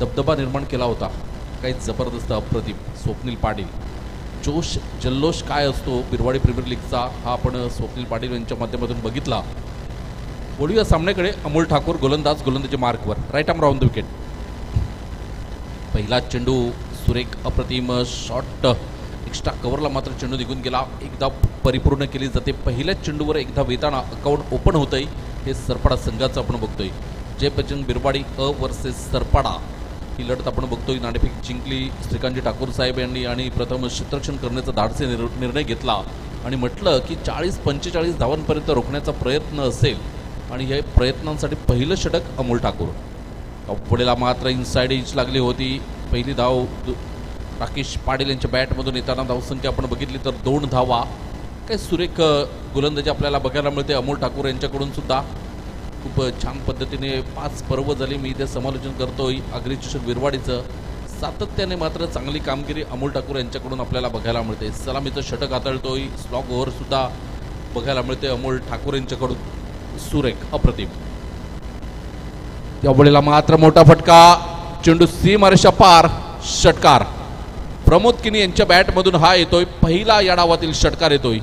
दबदबा निर्माण केला होता. काही जबरदस्त अप्रतिम. स्वप्नील पाटील, जोश जल्लोष काय असतो बिरवाडी प्रीमियर लीगचा हा आपण स्वप्नील पाटील यांच्या माध्यमातून बघितला. वळूया सामन्याकडे. अमोल ठाकूर गोलंदाजी मार्कवर, right arm round the wicket. पहिला चेंडू सुरेख अप्रतिम शॉट, एक्स्ट्रा कव्हरला मात्र चेंडू निघून गेला. एकदा परिपूर्ण केली जाते. पहिल्याच चेंडूवर एकदा वेताना अकाउंट ओपन होतंय. हे सरपाडा संघाचं आपण बघतोय. जय बच्चन बिरवाडी वर्सेस सरपाडा ही लढत आपण बघतोय. नाणेफेक जिंकली श्रीकांतजी ठाकूर साहेब यांनी आणि प्रथम क्षेत्ररक्षण करण्याचा धाडसी निर्णय घेतला आणि म्हटलं की 40-45 धावांपर्यंत रोखण्याचा प्रयत्न असेल आणि या प्रयत्नांसाठी पहिलं षटक अमोल ठाकूर. पुढेला मात्र इनसाइड एज लागली होती. पहिली धाव राकेश पाटील यांच्या बॅटमधून येताना धावसंख्या आपण बघितली तर 2 धावा. काय सुरेख गोलंदाजी आपल्याला बघायला मिळते अमोल ठाकूर यांच्याकडून सुद्धा. खूप छान पद्धतीने 5 पर्व झाली. मी इथे समालोचन करतोय अग्रिचषक बिरवाडीचं. सातत्याने मात्र चांगली कामगिरी अमोल ठाकूर यांच्याकडून आपल्याला बघायला मिळते. सलामीचं षटक हाताळतोय. स्लॉग ओव्हर सुद्धा बघायला मिळते अमोल ठाकूर यांच्याकडून. सुरेख अप्रतिम. यावेळेला मात्र मोठा फटका. चेंडू सीमारेषा पार. षटकार प्रमोद किनी यांच्या बॅटमधून हा येतोय. पहिला या डावातील षटकार येतोय.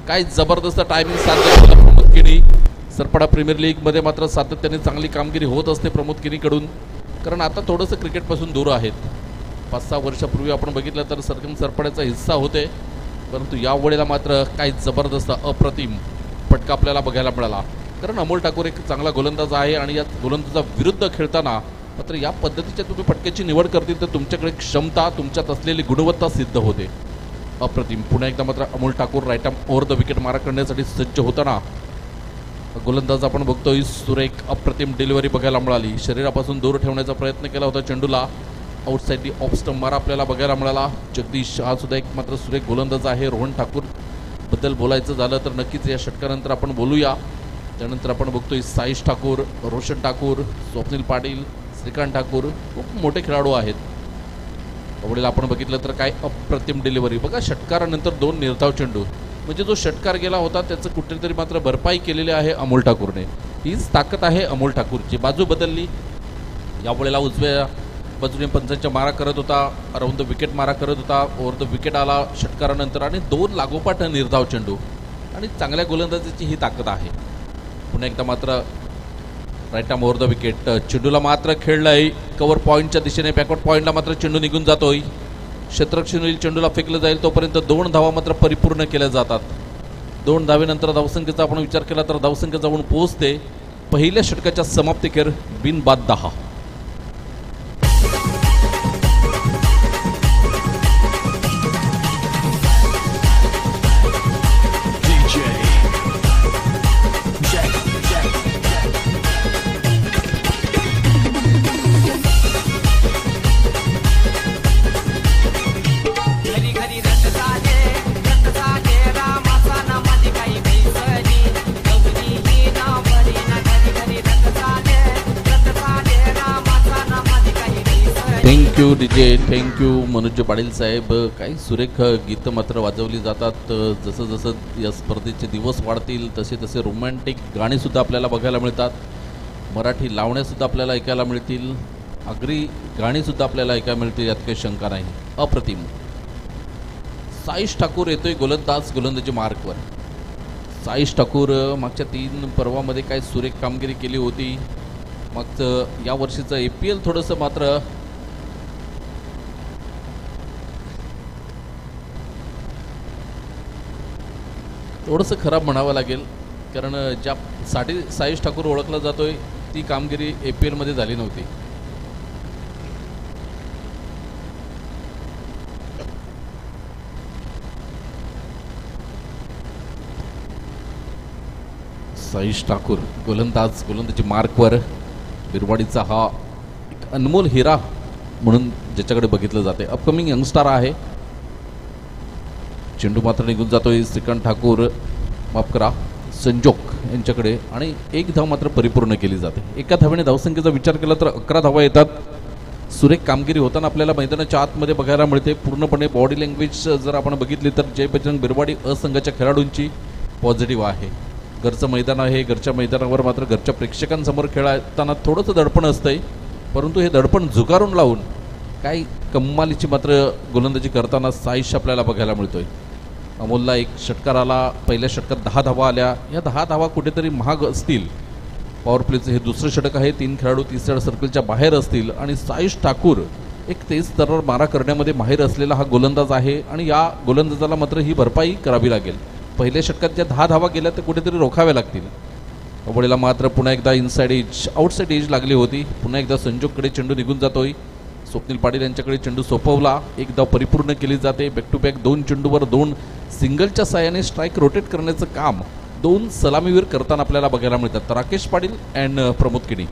काय जबरदस्त टायमिंग साधलं प्रमोद किनी. सरपाडा प्रीमियर लीगमध्ये मात्र सातत्याने चांगली कामगिरी होत असते प्रमोद किनीकडून. कारण आता थोडंसं क्रिकेटपासून दूर आहेत. 5-6 वर्षापूर्वी आपण बघितलं तर सरपाड्याचा हिस्सा होते. परंतु यावेळेला मात्र काय जबरदस्त अप्रतिम फटका आपल्याला बघायला मिळाला. कारण अमोल ठाकूर एक चांगला गोलंदाज आहे आणि या गोलंदाजाविरुद्ध खेळताना मात्र या पद्धतीच्या तुम्ही फटक्याची निवड करतील तर तुमच्याकडे क्षमता, तुमच्यात असलेली गुणवत्ता सिद्ध होते. अप्रतिम. पुन्हा एकदा मात्र Amol Thakur right arm over the wicket मारा करण्यासाठी सज्ज होताना गोलंदाज आपण बघतोय. सुरेख अप्रतिम डिलिव्हरी बघायला मिळाली. शरीरापासून दूर ठेवण्याचा प्रयत्न केला होता चेंडूला. आउटसाईड दी ऑफ स्टंप मारा आपल्याला बघायला मिळाला. जगदीश हा सुद्धा एक मात्र सुरेख गोलंदाज आहे. रोहन ठाकूर बद्दल बोलायचं झालं तर नक्कीच या षटकानंतर आपण बोलूया. त्यानंतर आपण बघतोय साईश ठाकूर, रोशन ठाकूर, स्वप्नील पाटील, श्रीकांत ठाकूर खूप मोठे खेळाडू आहेत. त्यावेळेस आपण बघितलं तर काय अप्रतिम डिलिव्हरी बघा. षटकारानंतर 2 निर्धाव चेंडू म्हणजे जो षटकार गेला होता त्याचं कुठेतरी मात्र भरपाई केलेली आहे अमोल ठाकूरने. हीच ताकद आहे अमोल ठाकूरची. बाजू बदलली. यावेळेला उजव्या बाजूने पंचांच्या मारा करत होता. अराउंड द विकेट मारा करत होता. ओव्हर द विकेट आला षटकारानंतर आणि 2 लागोपाठ निर्धाव चेंडू आणि चांगल्या गोलंदाजीची ही ताकद आहे. पुन्हा एकदा मात्र right arm over the wicket. चेंडूला मात्र खेळलंय कव्हर पॉईंटच्या दिशेने. बॅकवर्ड पॉईंटला मात्र चेंडू निघून जातोय. क्षेत्ररक्षण चेंडूला फेकलं जाईल तोपर्यंत 2 धावा मात्र परिपूर्ण केल्या जातात. 2 धावेनंतर धावसंख्येचा आपण विचार केला तर धावसंख्या जाऊन पोहोचते पहिल्या षटकाच्या समाप्तीखेर बिनबाद 10. Thank you DJ, thank you Manoj Patil साहेब. काही सुरेख गीतं मात्र वाजवली जातात. जसं जसं या स्पर्धेचे दिवस वाढतील तसे तसे रोमॅन्टिक गाणीसुद्धा आपल्याला बघायला मिळतात. मराठी लावण्यासुद्धा आपल्याला ऐकायला मिळतील. आगरी गाणीसुद्धा आपल्याला ऐकायला मिळतील, यात काही शंका नाही. अप्रतिम. साईश ठाकूर येतोय गोलंदाजी मार्कवर. साईश ठाकूर मागच्या 3 पर्वामध्ये काय सुरेख कामगिरी केली होती. मागचं या वर्षीचं APL थोडंसं मात्र थोडंसं खराब म्हणावं लागेल. कारण ज्यासाठी साईश ठाकूर ओळखला जातोय ती कामगिरी APLमध्ये झाली नव्हती. साईश ठाकूर गोलंदाजी मार्कवर. बिरवाडीचा हा एक अनमोल हिरा म्हणून ज्याच्याकडे बघितलं जाते. अपकमिंग यंगस्टार आहे. चेंडू मात्र निघून जातोय श्रीकांत ठाकूर, माफ करा, संजोग यांच्याकडे आणि 1 धाव मात्र परिपूर्ण केली जाते. एका धावेने धावसंख्येचा विचार केला तर 11 धावा येतात. सुरेख कामगिरी होताना आपल्याला मैदानाच्या आतमध्ये बघायला मिळते. पूर्णपणे बॉडी लँग्वेज जर आपण बघितली तर जय बजरंग बिरवाडी संघाच्या खेळाडूंची पॉझिटिव्ह आहे. घरचं मैदान आहे. घरच्या मैदानावर मात्र घरच्या प्रेक्षकांसमोर खेळताना थोडंसं दडपण असतंय. परंतु हे दडपण झुगारून लावून काही कमालीची मात्र गोलंदाजी करताना साईश आपल्याला बघायला मिळतोय. अमोलला एक षटकार आला, पहिल्या षटकात 10 धावा आल्या. या 10 धावा कुठेतरी महाग असतील. पॉवर प्लेचं हे दुसरं षटक आहे. 3 खेळाडू तिसऱ्या सर्कलच्या बाहेर असतील आणि साईश ठाकूर एक तेज तर्रार मारा करण्यामध्ये माहीर असलेला हा गोलंदाज आहे आणि या गोलंदाजाला मात्र ही भरपाई करावी लागेल. पहिल्या षटकात ज्या 10 धावा गेल्या त्या कुठेतरी रोखाव्या लागतील. अवळीला मात्र पुन्हा एकदा इनसाइड एज आउटसाइड एज लागली होती. पुन्हा एकदा संजोगकडे चेंडू निघून जातोय. स्वप्नील पाटील यांच्याकडे चेंडू सोपवला. एकदा परिपूर्ण केली जाते. बॅक टू बॅक 2 चेंडूवर 2 सिंगलच्या साहाय्याने स्ट्राईक रोटेट करण्याचं काम 2 सलामीवीर करताना आपल्याला बघायला मिळतात. राकेश पाटील अँड प्रमोद किणी,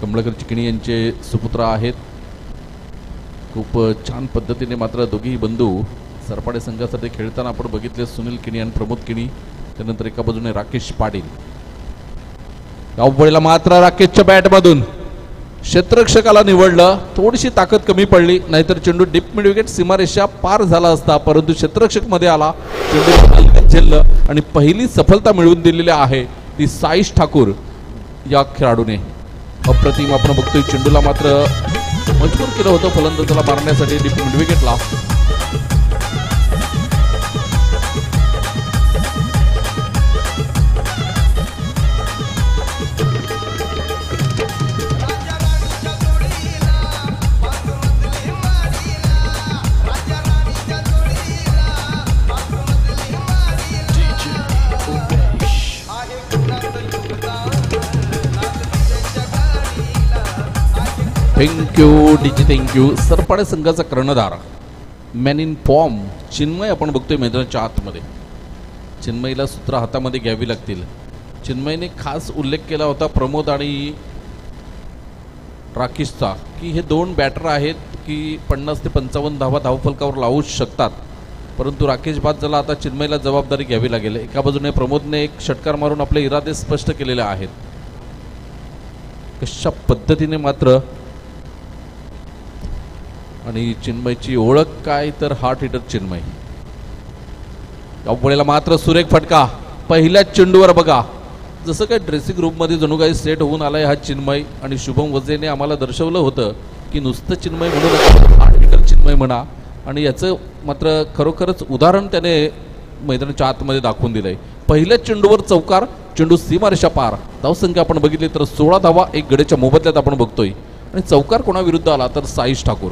कमळकर चिकणी यांचे सुपुत्र आहेत. खूप छान पद्धतीने मात्र दोघेही बंधू सरपाडे संघासाठी खेळताना आपण बघितले. सुनील किणी आणि प्रमोद किणी, त्यानंतर एका बाजूने राकेश पाटील. गावबळीला मात्र राकेशच्या बॅटमधून क्षेत्ररक्षकाला निवडलं. थोडीशी ताकद कमी पडली, नाहीतर चेंडू डीप मिड विकेट सीमारेषा पार झाला असता, परंतु क्षेत्ररक्षक मध्ये आला. चेंडू झेललं आणि पहिली सफलता मिळवून दिलेली आहे ती साईश ठाकूर या खेळाडूने. अप्रतिम आपण बघतोय. चेंडूला मात्र मजबूर केलं होतं फलंदाजाला मारण्यासाठी डीप मिड विकेटला. थँक्यू डीजी, थँक्यू. सरपाडे संघाचा कर्णधार मॅन इन फॉर्म चिन्मय आपण बघतोय मैदानाच्या आतमध्ये. चिन्मयला सूत्र हातामध्ये घ्यावी लागतील. चिन्मयने खास उल्लेख केला होता प्रमोद आणि राकेशचा की हे 2 बॅटर आहेत की 50 ते 55 धावा धावफलकावर लावू शकतात, परंतु राकेश बाद झाला. आता चिन्मयला जबाबदारी घ्यावी लागेल. एका बाजूने प्रमोदने एक षटकार मारून आपले इरादे स्पष्ट केलेले आहेत. कशा पद्धतीने मात्र आणि चिन्मयची ओळख काय तर हार्ट हिटर चिन्मय. यावेळेला मात्र सुरेख फटका पहिल्या चेंडूवर. बघा जसं काय ड्रेसिंग रूममध्ये जणू काही सेट होऊन आलाय हा चिन्मय. आणि शुभम वजेने आम्हाला दर्शवलं होतं की नुसतं चिन्मय म्हणून हार्ट हिटर चिन्मय म्हणा, आणि याचं मात्र खरोखरच उदाहरण त्याने मैदानाच्या आतमध्ये दाखवून दिलंय. पहिल्या चेंडूवर चौकार, चेंडू सीमारेषा पार. धावसंख्या आपण बघितली तर 16 धावा 1 गड्याच्या मोबदल्यात आपण बघतोय. आणि चौकार कोणाविरुद्ध आला तर साईश ठाकूर.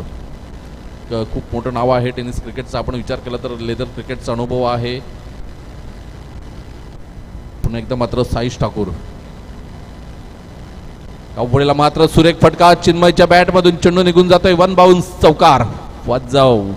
खूप मोठं नाव आहे टेनिस क्रिकेटचा. आपण विचार केला तर लेदर क्रिकेटचा अनुभव आहे. पुन्हा एकदा मात्र साईश ठाकूर. अवळीला मात्र सुरेख फटका चिन्मयच्या बॅटमधून. चेंडू निघून जातोय. 1 बाउन्स चौकार. वाद जाऊ.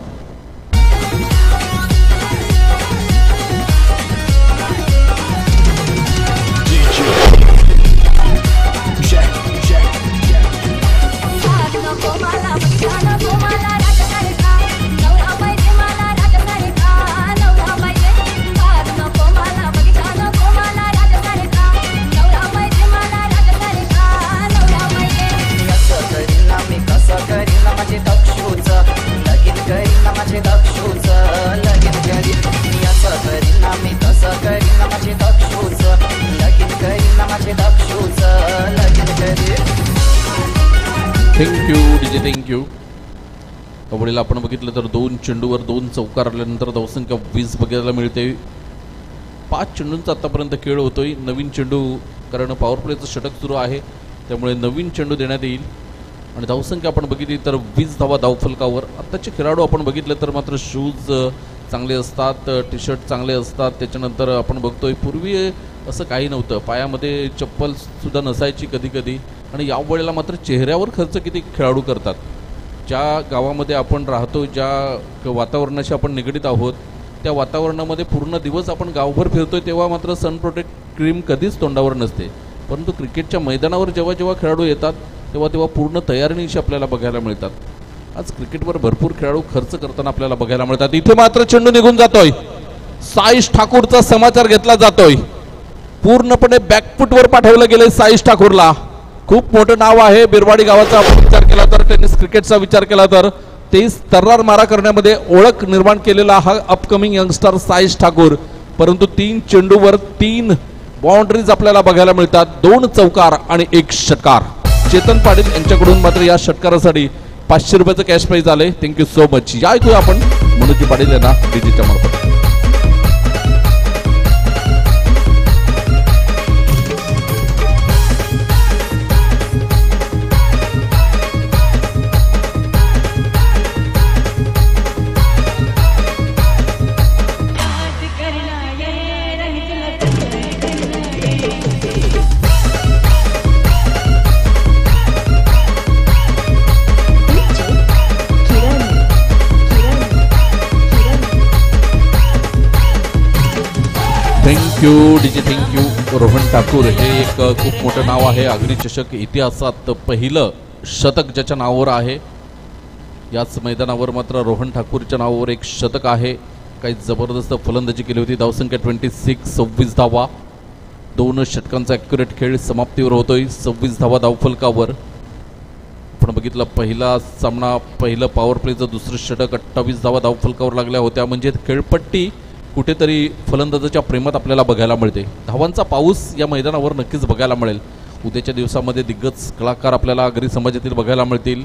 Thank you DJ, thank you. कबड्डीला आपण बघितलं तर 2 चेंडूवर 2 चौकार आल्यानंतर धावसंख्या 20 बघायला मिळते. 5 चेंडूंचा आतापर्यंत खेळ होतोय. नवीन चेंडू कारण पॉवर प्लेचं षटक सुरू आहे, त्यामुळे नवीन चेंडू देण्यात येईल. आणि धावसंख्या आपण बघितली तर 20 धावा धावफलकावर. आत्ताचे खेळाडू आपण बघितलं तर मात्र शूज चांगले असतात, टी शर्ट चांगले असतात. त्याच्यानंतर आपण बघतोय पूर्वी असं काही नव्हतं, पायामध्ये चप्पल सुद्धा नसायची कधी कधी. आणि यावेळेला मात्र चेहऱ्यावर खर्च किती खेळाडू करतात. ज्या गावामध्ये आपण राहतो, ज्या वातावरणाशी आपण निगडीत आहोत, त्या वातावरणामध्ये पूर्ण दिवस आपण गावभर फिरतोय तेव्हा मात्र सन प्रोटेक्ट क्रीम कधीच तोंडावर नसते. परंतु क्रिकेटच्या मैदानावर जेव्हा जेव्हा खेळाडू येतात तेव्हा तेव्हा पूर्ण तयारीनिशी आपल्याला बघायला मिळतात. आज क्रिकेटवर भरपूर खेळाडू खर्च करताना आपल्याला बघायला मिळतात. इथे मात्र चेंडू निघून जातोय. साईश ठाकूरचा समाचार घेतला जातोय. पूर्णपणे बॅकफुटवर पाठवलं गेलंय साईश ठाकूरला. खूप मोठं नाव आहे बिरवाडी गावाचा. आपण विचार केला तर टेनिस क्रिकेटचा विचार केला तर 23 तर्रार मारा करण्यामध्ये ओळख निर्माण केलेला हा अपकमिंग यंगस्टर साईश ठाकूर. परंतु 3 चेंडूवर 3 बाउंड्रीज आपल्याला बघायला मिळतात. 2 चौकार आणि 1 षटकार. चेतन पाटील यांच्याकडून मात्र या षटकारासाठी 500 रुपयाचं कॅश प्राइज आले. Thank you so much. या ऐकूया आपण मनोजी पाटील यांना डीजेच्या मार्फत. Thank you DJ. Thank you. Rohan Thakur हे एक खूप मोठं नाव आहे. अग्नी चषक इतिहासात पहिलं शतक ज्याच्या नावावर आहे. याच मैदानावर मात्र रोहन ठाकूरच्या नावावर एक शतक आहे. काही जबरदस्त फलंदाजी केली होती. धावसंख्या 26, 26 धावा. 2 षटकांचा ॲक्युरेट खेळ समाप्तीवर होतोय. 26 धावा धावफलकावर. आपण बघितलं पहिला सामना, पहिलं पॉवर प्लेचं दुसरं षटक 28 धावा धावफलकावर लागल्या होत्या. म्हणजे खेळपट्टी कुठेतरी फलंदाजाच्या प्रेमात आपल्याला बघायला मिळते. धावांचा पाऊस या मैदानावर नक्कीच बघायला मिळेल. उद्याच्या दिवसामध्ये दिग्गज कलाकार आपल्याला आगरी समाजातील बघायला मिळतील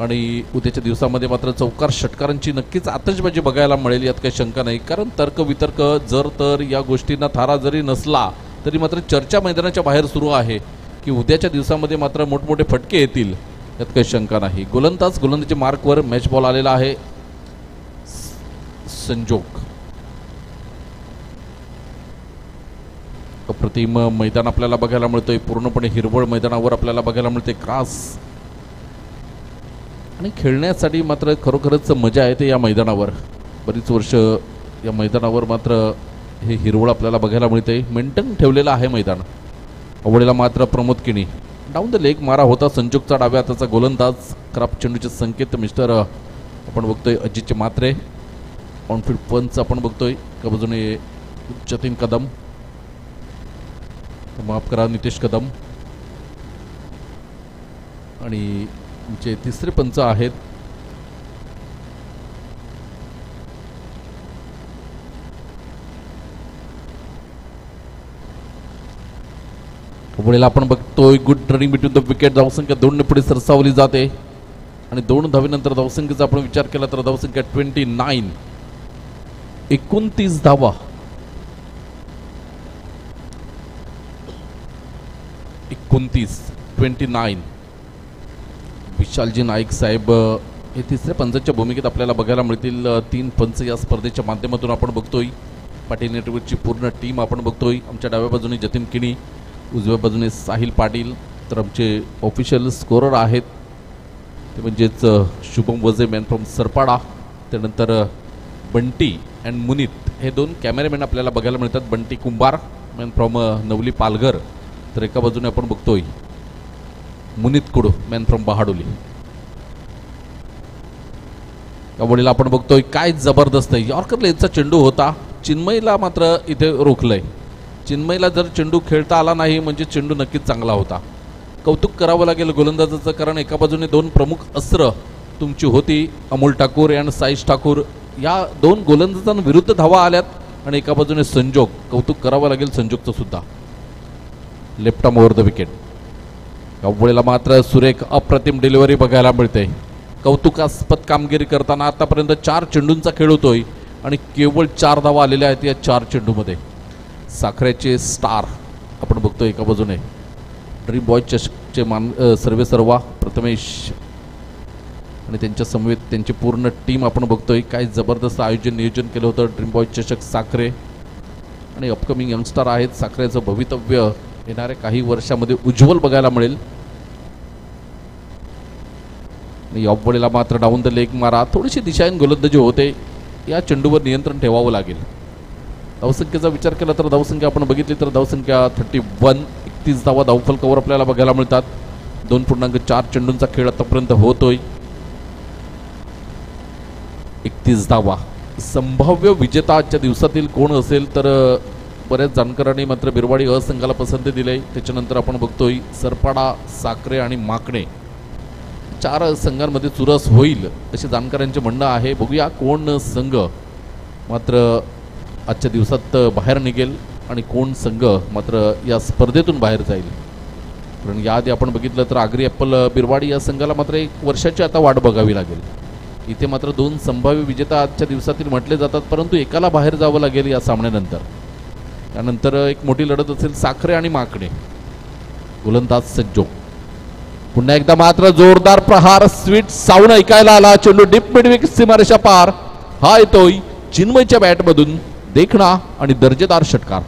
आणि उद्याच्या दिवसामध्ये मात्र चौकार षटकारांची नक्कीच आतषबाजी बघायला मिळेल. यात काही शंका नाही. कारण तर्कवितर्क जर तर या गोष्टींना थारा जरी नसला तरी मात्र चर्चा मैदानाच्या बाहेर सुरू आहे की उद्याच्या दिवसामध्ये मात्र मोठमोठे फटके येतील. यात काही शंका नाही. गोलंदाजी मार्कवर मॅच बॉल आलेला आहे. संजोग. अप्रतिम मैदान आपल्याला बघायला मिळतोय. पूर्णपणे हिरवळ मैदानावर आपल्याला बघायला मिळते. क्रास आणि खेळण्यासाठी मात्र खरोखरच मजा येते या मैदानावर. बरीच वर्ष या मैदानावर मात्र हे हिरवळ आपल्याला बघायला मिळते. मेंटेन ठेवलेलं आहे मैदान. अवळीला मात्र प्रमोद किणी. डाऊन द लेग मारा होता संजोगचा डाव्या हाताचा गोलंदाज. खराब चेंडूचे संकेत मिस्टर आपण बघतोय अजितचे मात्रे. ऑनफील्ड पंच आपण बघतोय. एका बाजूने जतीन कदम, माफ करा नितेश कदम, आणि जे तिसरे पंच आहेत पुढेला आपण बघतोय. Good running between the wicket. धावसंख्या 2 ने पुढे सरसावली जाते आणि 2 धावेनंतर धावसंख्येचा आपण विचार केला तर धावसंख्या 29, 29 धावा. 29 विशालजी नाईक साहेब हे तिसऱ्या पंचाच्या भूमिकेत आपल्याला बघायला मिळतील. 3 पंच या स्पर्धेच्या माध्यमातून आपण बघतोय. पाटील नेटवर्कची पूर्ण टीम आपण बघतोय. आमच्या डाव्या बाजूने जतीन किणी, उजव्या बाजूने साहिल पाटील. तर आमचे ऑफिशियल स्कोरर आहेत ते म्हणजेच शुभम वजे मॅन फ्रॉम सरपाडा. त्यानंतर बंटी अँड मुनीत हे 2 कॅमेरामॅन आपल्याला बघायला मिळतात. बंटी कुंभार मॅन फ्रॉम नवली पालघर. तर एका बाजूने आपण बघतोय मुनीत कुडू मॅन फ्रॉम बहाडोली. यावेळेला आपण बघतोय काय जबरदस्त यॉर्कर लेनचा चेंडू होता. चिन्मयला मात्र इथे रोखलंय. चिन्मयला जर चेंडू खेळता आला नाही म्हणजे चेंडू नक्कीच चांगला होता. कौतुक करावं लागेल गोलंदाजाचं. कारण एका बाजूने 2 प्रमुख अस्त्र तुमची होती. अमोल ठाकूर आणि साईश ठाकूर या 2 गोलंदाजांविरुद्ध धावा आल्यात आणि एका बाजूने संजोग. कौतुक करावं लागेल संजोगचं सुद्धा. Left arm over the wicket. यावेळेला मात्र सुरेख अप्रतिम डिलिव्हरी बघायला मिळते. कौतुकास्पद कामगिरी करताना आतापर्यंत 4 चेंडूंचा खेळ होतोय आणि केवळ 4 धावा आलेल्या आहेत या 4 चेंडूमध्ये. साखरेचे स्टार आपण बघतोय एका बाजूने ड्रीम बॉय चषकचे सर्वेसर्वा प्रथमेश आणि त्यांच्या समवेत त्यांची पूर्ण टीम आपण बघतोय. काय जबरदस्त आयोजन नियोजन केलं होतं. ड्रीम बॉय चषक साखरे आणि अपकमिंग यंगस्टार आहेत. साखरेचं भवितव्य येणाऱ्या काही वर्षामध्ये उज्ज्वल बघायला मिळेल. यावेळेला मात्र डाऊन द लेग मारा. थोडीशी दिशाहीन गोलंदाजी होते. या चेंडूवर नियंत्रण ठेवावं लागेल. धावसंख्येचा विचार केला तर धावसंख्या आपण बघितली तर धावसंख्या 31, 31 धावा धावफलकावर आपल्याला बघायला मिळतात. 2.4 चेंडूंचा खेळ आतापर्यंत होतोय. 31 धावा. संभाव्य विजेता आजच्या दिवसातील कोण असेल तर बऱ्याच जाणकारांनी मात्र बिरवाडी असंघाला पसंती दिली. त्याच्यानंतर आपण बघतोय सरपाडा, साखरे आणि माकणे 4 संघांमध्ये चुरस होईल असे जाणकारांचे म्हणणं आहे. बघूया कोण संघ मात्र आजच्या दिवसात बाहेर निघेल आणि कोण संघ मात्र या स्पर्धेतून बाहेर जाईल. कारण याआधी आपण बघितलं तर आगरी ॲपल बिरवाडी या संघाला मात्र 1 वर्षाची आता वाट बघावी लागेल. इथे मात्र 2 संभाव्य विजेता आजच्या दिवसातील म्हटले जातात, परंतु एकाला बाहेर जावं लागेल या सामन्यानंतर. त्यानंतर एक मोठी लढत असेल साखरे आणि माकडे. गोलंदाज सज्जो. पुन्हा एकदा मात्र जोरदार प्रहार, स्वीट साऊंड ऐकायला आला. चेंडू डीप मिडविकेट सीमारेषा पार. हा येतोय चिन्मयच्या बॅटमधून. देखणा आणि दर्जेदार षटकार.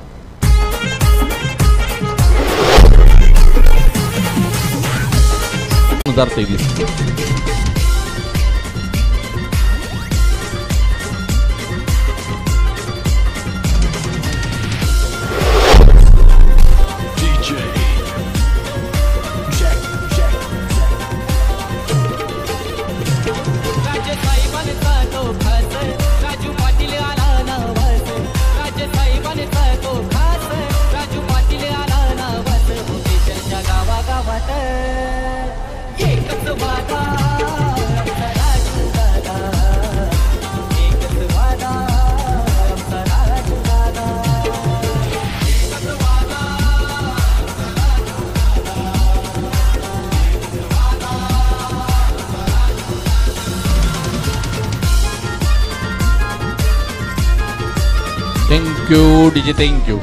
Thank you DJ, thank you.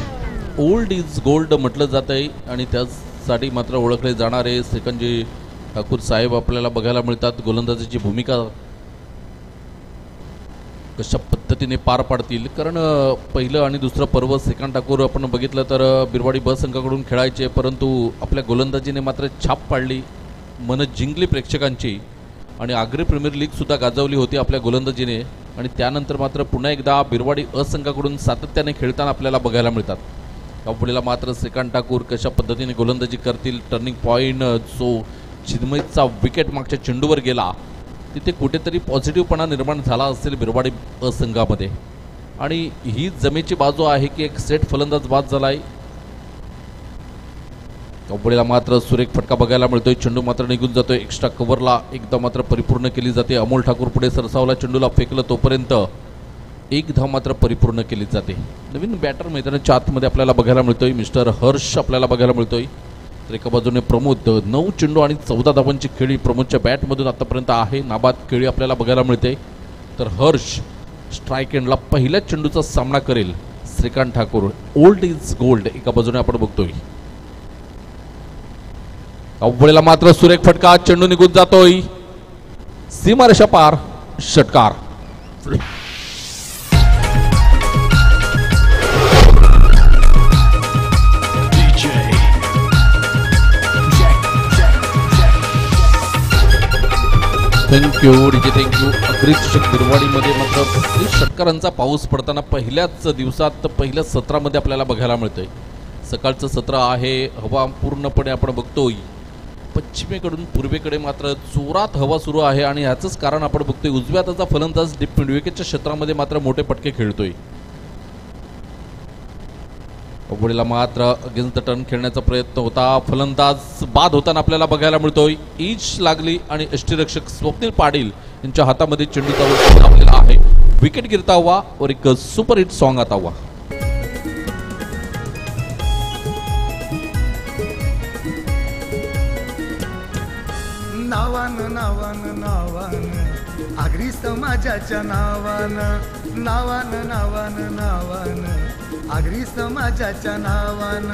Old is gold म्हटलं जात आहे आणि त्यासाठी मात्र ओळखले जाणारे श्रीकांतजी ठाकूर साहेब आपल्याला बघायला मिळतात. गोलंदाजीची भूमिका कशा पद्धतीने पार पाडतील, कारण पहिलं आणि दुसरं पर्व श्रीकांत ठाकूर आपण बघितलं तर बिरवाडी ब संघाकडून खेळायचे, परंतु आपल्या गोलंदाजीने मात्र छाप पाडली, मन जिंकली प्रेक्षकांची आणि आगरी प्रीमियर लीग सुद्धा गाजवली होती आपल्या गोलंदाजीने. आणि त्यानंतर मात्र पुन्हा एकदा बिरवाडी असंघाकडून सातत्याने खेळताना आपल्याला बघायला मिळतात. यापुढेला मात्र श्रीकांत ठाकूर कशा पद्धतीने गोलंदाजी करतील. टर्निंग पॉईंट जो चिन्मयचा विकेट मागच्या चेंडूवर गेला, तिथे कुठेतरी पॉझिटिव्हपणा निर्माण झाला असेल बिरवाडी असंघामध्ये. आणि ही जमेची बाजू आहे की एक सेट फलंदाज बाद झाला आहे. यापुढेला मात्र सुरेख फटका बघायला मिळतोय. चेंडू मात्र निघून जातोय एक्स्ट्रा कव्हरला. एकदा मात्र परिपूर्ण केली जाते. अमोल ठाकूर पुढे सरसावला, चेंडूला फेकलं तोपर्यंत एक धाव मात्र परिपूर्ण केली जाते. नवीन बॅटर मैदानाच्या आतमध्ये आपल्याला बघायला मिळतोय मिस्टर हर्ष आपल्याला बघायला मिळतोय. तर एका बाजूने प्रमोद. 9 चेंडू आणि 14 धावांची खेळी प्रमोदच्या बॅटमधून आतापर्यंत आहे. नाबाद खेळी आपल्याला बघायला मिळते. तर हर्ष स्ट्राईक एंडला पहिल्या चेंडूचा सामना करेल Shrikant Thakur. Old is gold एका बाजूने आपण बघतोय. अवघडेला मात्र सुरेख फटका, चेंडू निघून जातोय सीमारेषा पार. षटकार. Thank you DJ, thank you. अग्रीच बिरवाडीमध्ये मात्र षटकारांचा पाऊस पडताना पहिल्याच दिवसात पहिल्या सत्रामध्ये आपल्याला बघायला मिळतोय. सकाळचं सत्र आहे. हवा पूर्णपणे आपण बघतोय पश्चिमेकडून पूर्वेकडे मात्र जोरात हवा सुरू आहे आणि ह्याचंच कारण आपण बघतोय उजव्या हाताचा फलंदाज डीप मिडविकेटच्या क्षेत्रामध्ये मात्र मोठे पटके खेळतोय. अवघडेला मात्र अगेन्स्ट द टर्न खेळण्याचा प्रयत्न होता. फलंदाज बाद होताना आपल्याला बघायला मिळतोय. ईच लागली आणि यष्टीरक्षक स्वप्नील पाटील यांच्या हातामध्ये चेंडूचा लावलेला आहे. विकेट गिरता हुआ और एक सुपर हिट सॉन्ग आता हुआ. नावान नावान नावान आगरी समाजाच्या नावान, नावान नावान नावान आगरी समाजाच्या नावान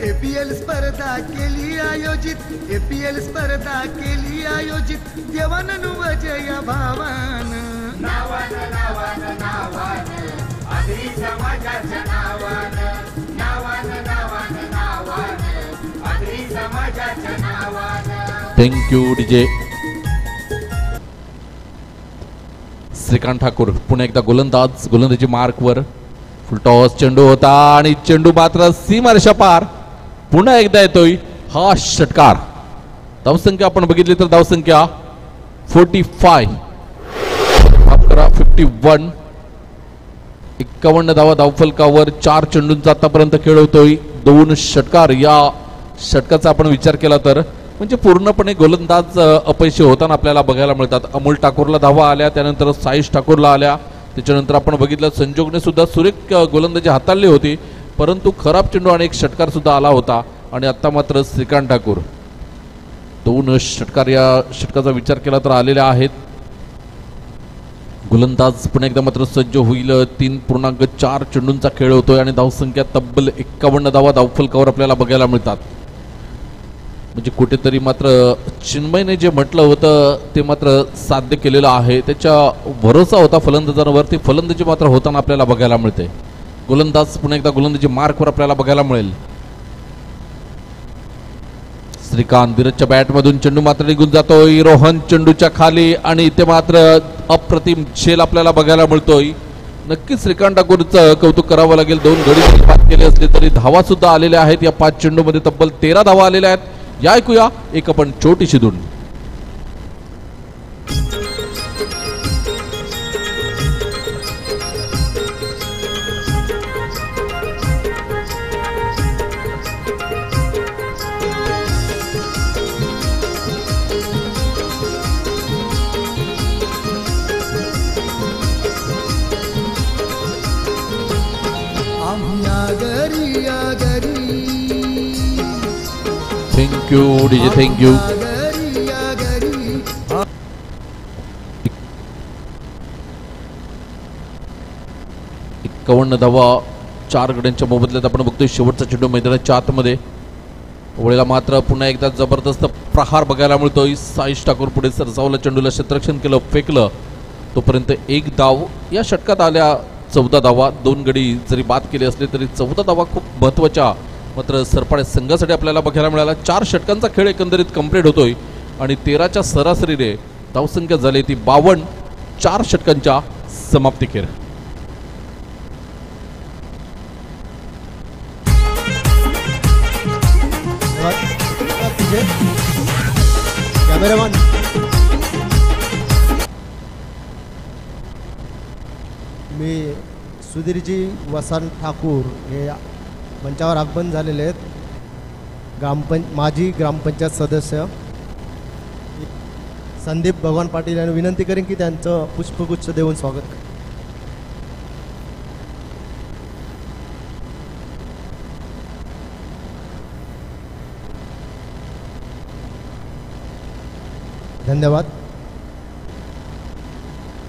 APL स्पर्धा केली आयोजित, APL स्पर्धा केली आयोजित देवानन वजया भावान. नावान नावान नावान आगरी समाजाच्या नावान, नावान नावान नावान आगरी समाजाच्या नावान. Thank you DJ. श्रीकांत ठाकूर पुन्हा एकदा गोलंदाजी मार्कवर. फुलटॉस चेंडू होता आणि चेंडू मात्र सीमारेषा पार. पुन्हा एकदा येतोय हा षटकार. धावसंख्या आपण बघितली तर धावसंख्या 45, 51. 51 धावा धावफलकावर. 4 चेंडूंचा आतापर्यंत खेळ होतोय. 2 षटकार. या षटकाचा आपण विचार केला तर म्हणजे पूर्णपणे गोलंदाज अपयशी होताना आपल्याला बघायला मिळतात. अमोल ठाकूरला धावा आल्या, त्यानंतर साईश ठाकूरला आल्या, त्याच्यानंतर आपण बघितलं संजोगने सुद्धा सुरेख गोलंदाजी हाताळली होती, परंतु खराब चेंडू आणि एक षटकार सुद्धा आला होता. आणि आता मात्र श्रीकांत ठाकूर 2 षटकार या षटकाचा विचार केला तर आलेले आहेत. गोलंदाज पुन्हा एकदा मात्र सज्ज होईल. 3.4 चेंडूंचा खेळ होतोय आणि धावसंख्या तब्बल 51 धावा धावफलकावर आपल्याला बघायला मिळतात. म्हणजे कुठेतरी मात्र चिन्मयने जे म्हटलं होतं ते मात्र साध्य केलेलं आहे. त्याच्या भरोसा होता फलंदाजांवर, ती फलंदाजी मात्र होताना आपल्याला बघायला मिळते. गोलंदाज पुन्हा एकदा गोलंदाजी मार्कवर आपल्याला बघायला मिळेल. श्रीकांत धीरजच्या बॅटमधून चेंडू मात्र निघून जातोय. रोहन चेंडूच्या खाली आणि इथे मात्र अप्रतिम झेल आपल्याला बघायला मिळतोय. नक्कीच श्रीकांत ठाकूरचं कौतुक करावं लागेल. 2 गडी बाद केले असले तरी धावा सुद्धा आलेल्या आहेत. या 5 चेंडूमध्ये तब्बल 13 धावा आलेल्या आहेत. या ऐकूया एक आपण छोटीशी धून. Thank you DJ, thank you. 51 धावा 4 गड्यांच्या मोबदल्यात आपण बघतोय. शेवटचा चेंडू मैदानाच्या आतमध्ये. वेळेला मात्र पुन्हा एकदा जबरदस्त प्रहार बघायला मिळतोय. साईश ठाकूर पुढे सरसावलं, चेंडूला क्षेत्ररक्षण केलं, फेकलं. तोपर्यंत 1 धाव या षटकात आल्या. 14 धावा. 2 गडी जरी बाद केले असले तरी 14 धावा खूप महत्त्वाच्या मात्र सरपाळे संघासाठी आपल्याला बघायला मिळाला. 4 षटकांचा खेळ एकंदरीत कंप्लीट होतोय आणि 13च्या सरासरीने धावसंख्या झाली ती 52 4 षटकांच्या समाप्तीखेर. कॅमेरामॅन मी सुधीरजी वसंत ठाकूर हे मंचावर आगमन झालेले आहेत. माजी ग्रामपंचायत सदस्य संदीप भगवान पाटील यांना विनंती करेन की त्यांचं पुष्पगुच्छ देऊन स्वागत करेन. धन्यवाद.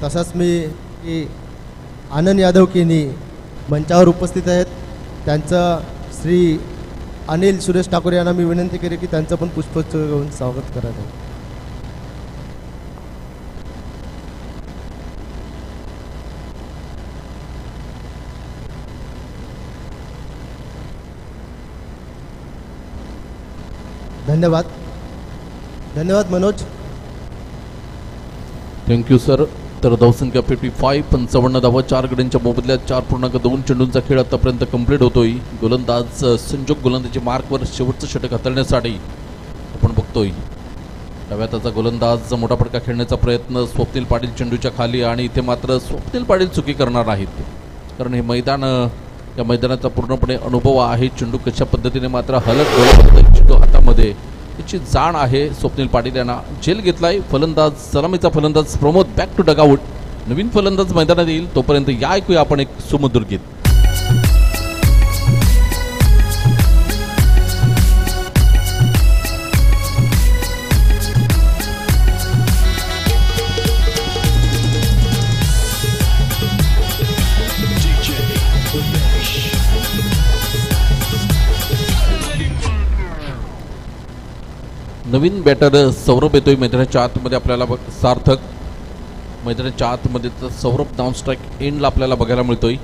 तसंच मी आनंद यादव किनी मंचावर उपस्थित आहेत. त्यांचं श्री अनिल सुरेश ठाकूर यांना मी विनंती केली की त्यांचं पण पुष्पगुच्छ घेऊन स्वागत करायचं. धन्यवाद. धन्यवाद मनोज. Thank you sir. तर धावसंख्या 55 55 धावा 4 गड्यांच्या मोबदल्यात 4.2 चेंडूंचा खेळ आतापर्यंत कंप्लीट होतोय. गोलंदाज संजोग गोलंदाजी मार्कवर शेवटचं षटक हाताळण्यासाठी आपण बघतोय. डाव्या हाताचा गोलंदाज मोठा फटका खेळण्याचा प्रयत्न. स्वप्नील पाटील चेंडूच्या खाली आणि इथे मात्र स्वप्नील पाटील चुकी करणार नाहीत, कारण हे मैदान या मैदानाचा पूर्णपणे अनुभव आहे. चेंडू कशा पद्धतीने मात्र हलत गोलंदाज चेंडू हातामध्ये याची जाण आहे. स्वप्नील पाटील यांना झेल घेतलाय. फलंदाज सलामीचा फलंदाज प्रमोद बॅक टू डगआउट. नवीन फलंदाज मैदानात येईल तोपर्यंत या ऐकूया आपण एक सुमधुर गीत. नवीन बॅटर सौरभ येतोय मैदानाच्या आतमध्ये. आपल्याला सार्थक मैदानाच्या आतमध्ये तर सौरभ डाऊन स्ट्राईक एंडला आपल्याला बघायला मिळतोय.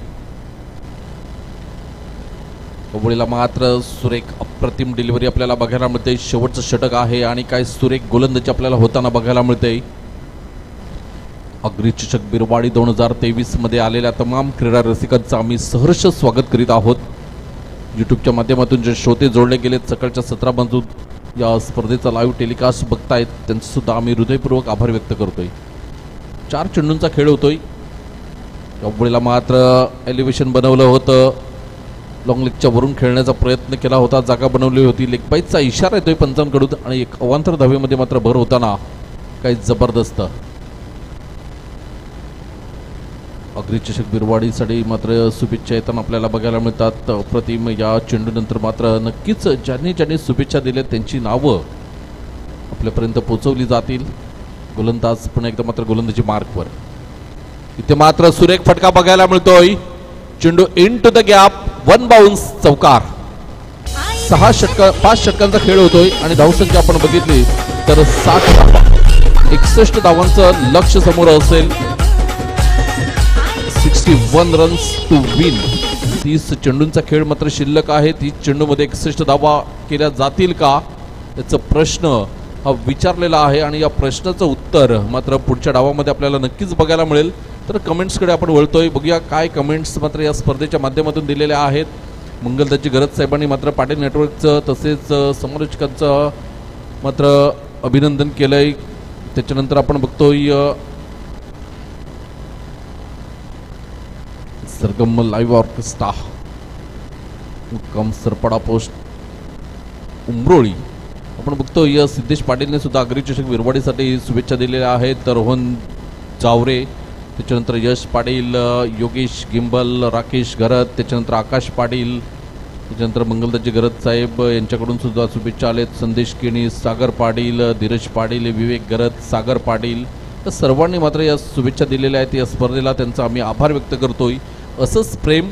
कबड्डीला मात्र सुरेख अप्रतिम डिलिव्हरी आपल्याला बघायला मिळते. शेवटचं षटक आहे आणि काय सुरेख गोलंदाजी आपल्याला होताना बघायला मिळते. अग्रचषक बिरवाडी 2023 मध्ये आलेल्या तमाम क्रीडा रसिकांचं आम्ही सहर्ष स्वागत करीत आहोत. यूट्यूबच्या माध्यमातून जे श्रोते जोडले गेलेत सकाळच्या 17 बाजू या स्पर्धेचा लाईव्ह टेलिकास्ट बघतायत त्यांचं सुद्धा आम्ही हृदयपूर्वक आभार व्यक्त करतोय. 4 चेंडूंचा खेळ होतोय. कबड्डीला मात्र एलिव्हेशन बनवलं होतं. लॉंग लेगच्या वरून खेळण्याचा प्रयत्न केला होता. जागा बनवली होती. लेग बाईटचा इशारा येतोय पंचांकडून आणि एक अवांतर धावेमध्ये मात्र भर होताना काही जबरदस्त. अग्री चषक बिरवाडीसाठी मात्र शुभेच्छा येताना आपल्याला बघायला मिळतात. अप्रतिम या चेंडूनंतर मात्र नक्कीच ज्यांनी ज्यांनी शुभेच्छा दिल्या त्यांची नावं आपल्यापर्यंत पोहोचवली जातील. गोलंदाज पुन्हा एकदा मात्र गोलंदाजी मार्कवर. इथे मात्र सुरेख फटका बघायला मिळतोय. चेंडू into the gap, one bounce, चौकार. 5 षटकांचा खेळ होतोय आणि धावसंख्या आपण बघितली तर 60 धावा, 61 धावांचं लक्ष समोर असेल. 61 रन्स टू विन. 30 चेंडूंचा खेळ मात्र शिल्लक आहे. 30 चेंडूमध्ये 61 धावा केल्या जातील का याचा प्रश्न हा विचारलेला आहे आणि या प्रश्नाचं उत्तर मात्र पुढच्या डावामध्ये आपल्याला नक्कीच बघायला मिळेल. तर कमेंट्सकडे आपण वळतोय, बघूया काय कमेंट्स मात्र या स्पर्धेच्या माध्यमातून दिलेल्या आहेत. मंगलदाची गरज साहेबांनी मात्र पाटील नेटवर्कचं तसेच समालोचकांचं मात्र अभिनंदन केलंय. त्याच्यानंतर आपण बघतोय सरगम लाईव्ह ऑर्केस्ट्रा मुक्काम सरपडा पोस्ट उमरोळी. आपण बघतोय सिद्धेश पाटीलने सुद्धा अग्री चषक विरवाडीसाठी शुभेच्छा दिलेल्या आहेत. तर रोहन जावरे, त्याच्यानंतर यश पाटील, योगेश गिंबल, राकेश घरत, त्याच्यानंतर आकाश पाटील, त्याच्यानंतर मंगलदाजी गरज साहेब यांच्याकडून सुद्धा शुभेच्छा आलेत. संदेश केणी, सागर पाटील, धीरज पाटील, विवेक गरत, सागर पाटील, तर सर्वांनी मात्र या शुभेच्छा दिलेल्या आहेत. या स्पर्धेला त्यांचा आम्ही आभार व्यक्त करतोय. असंच प्रेम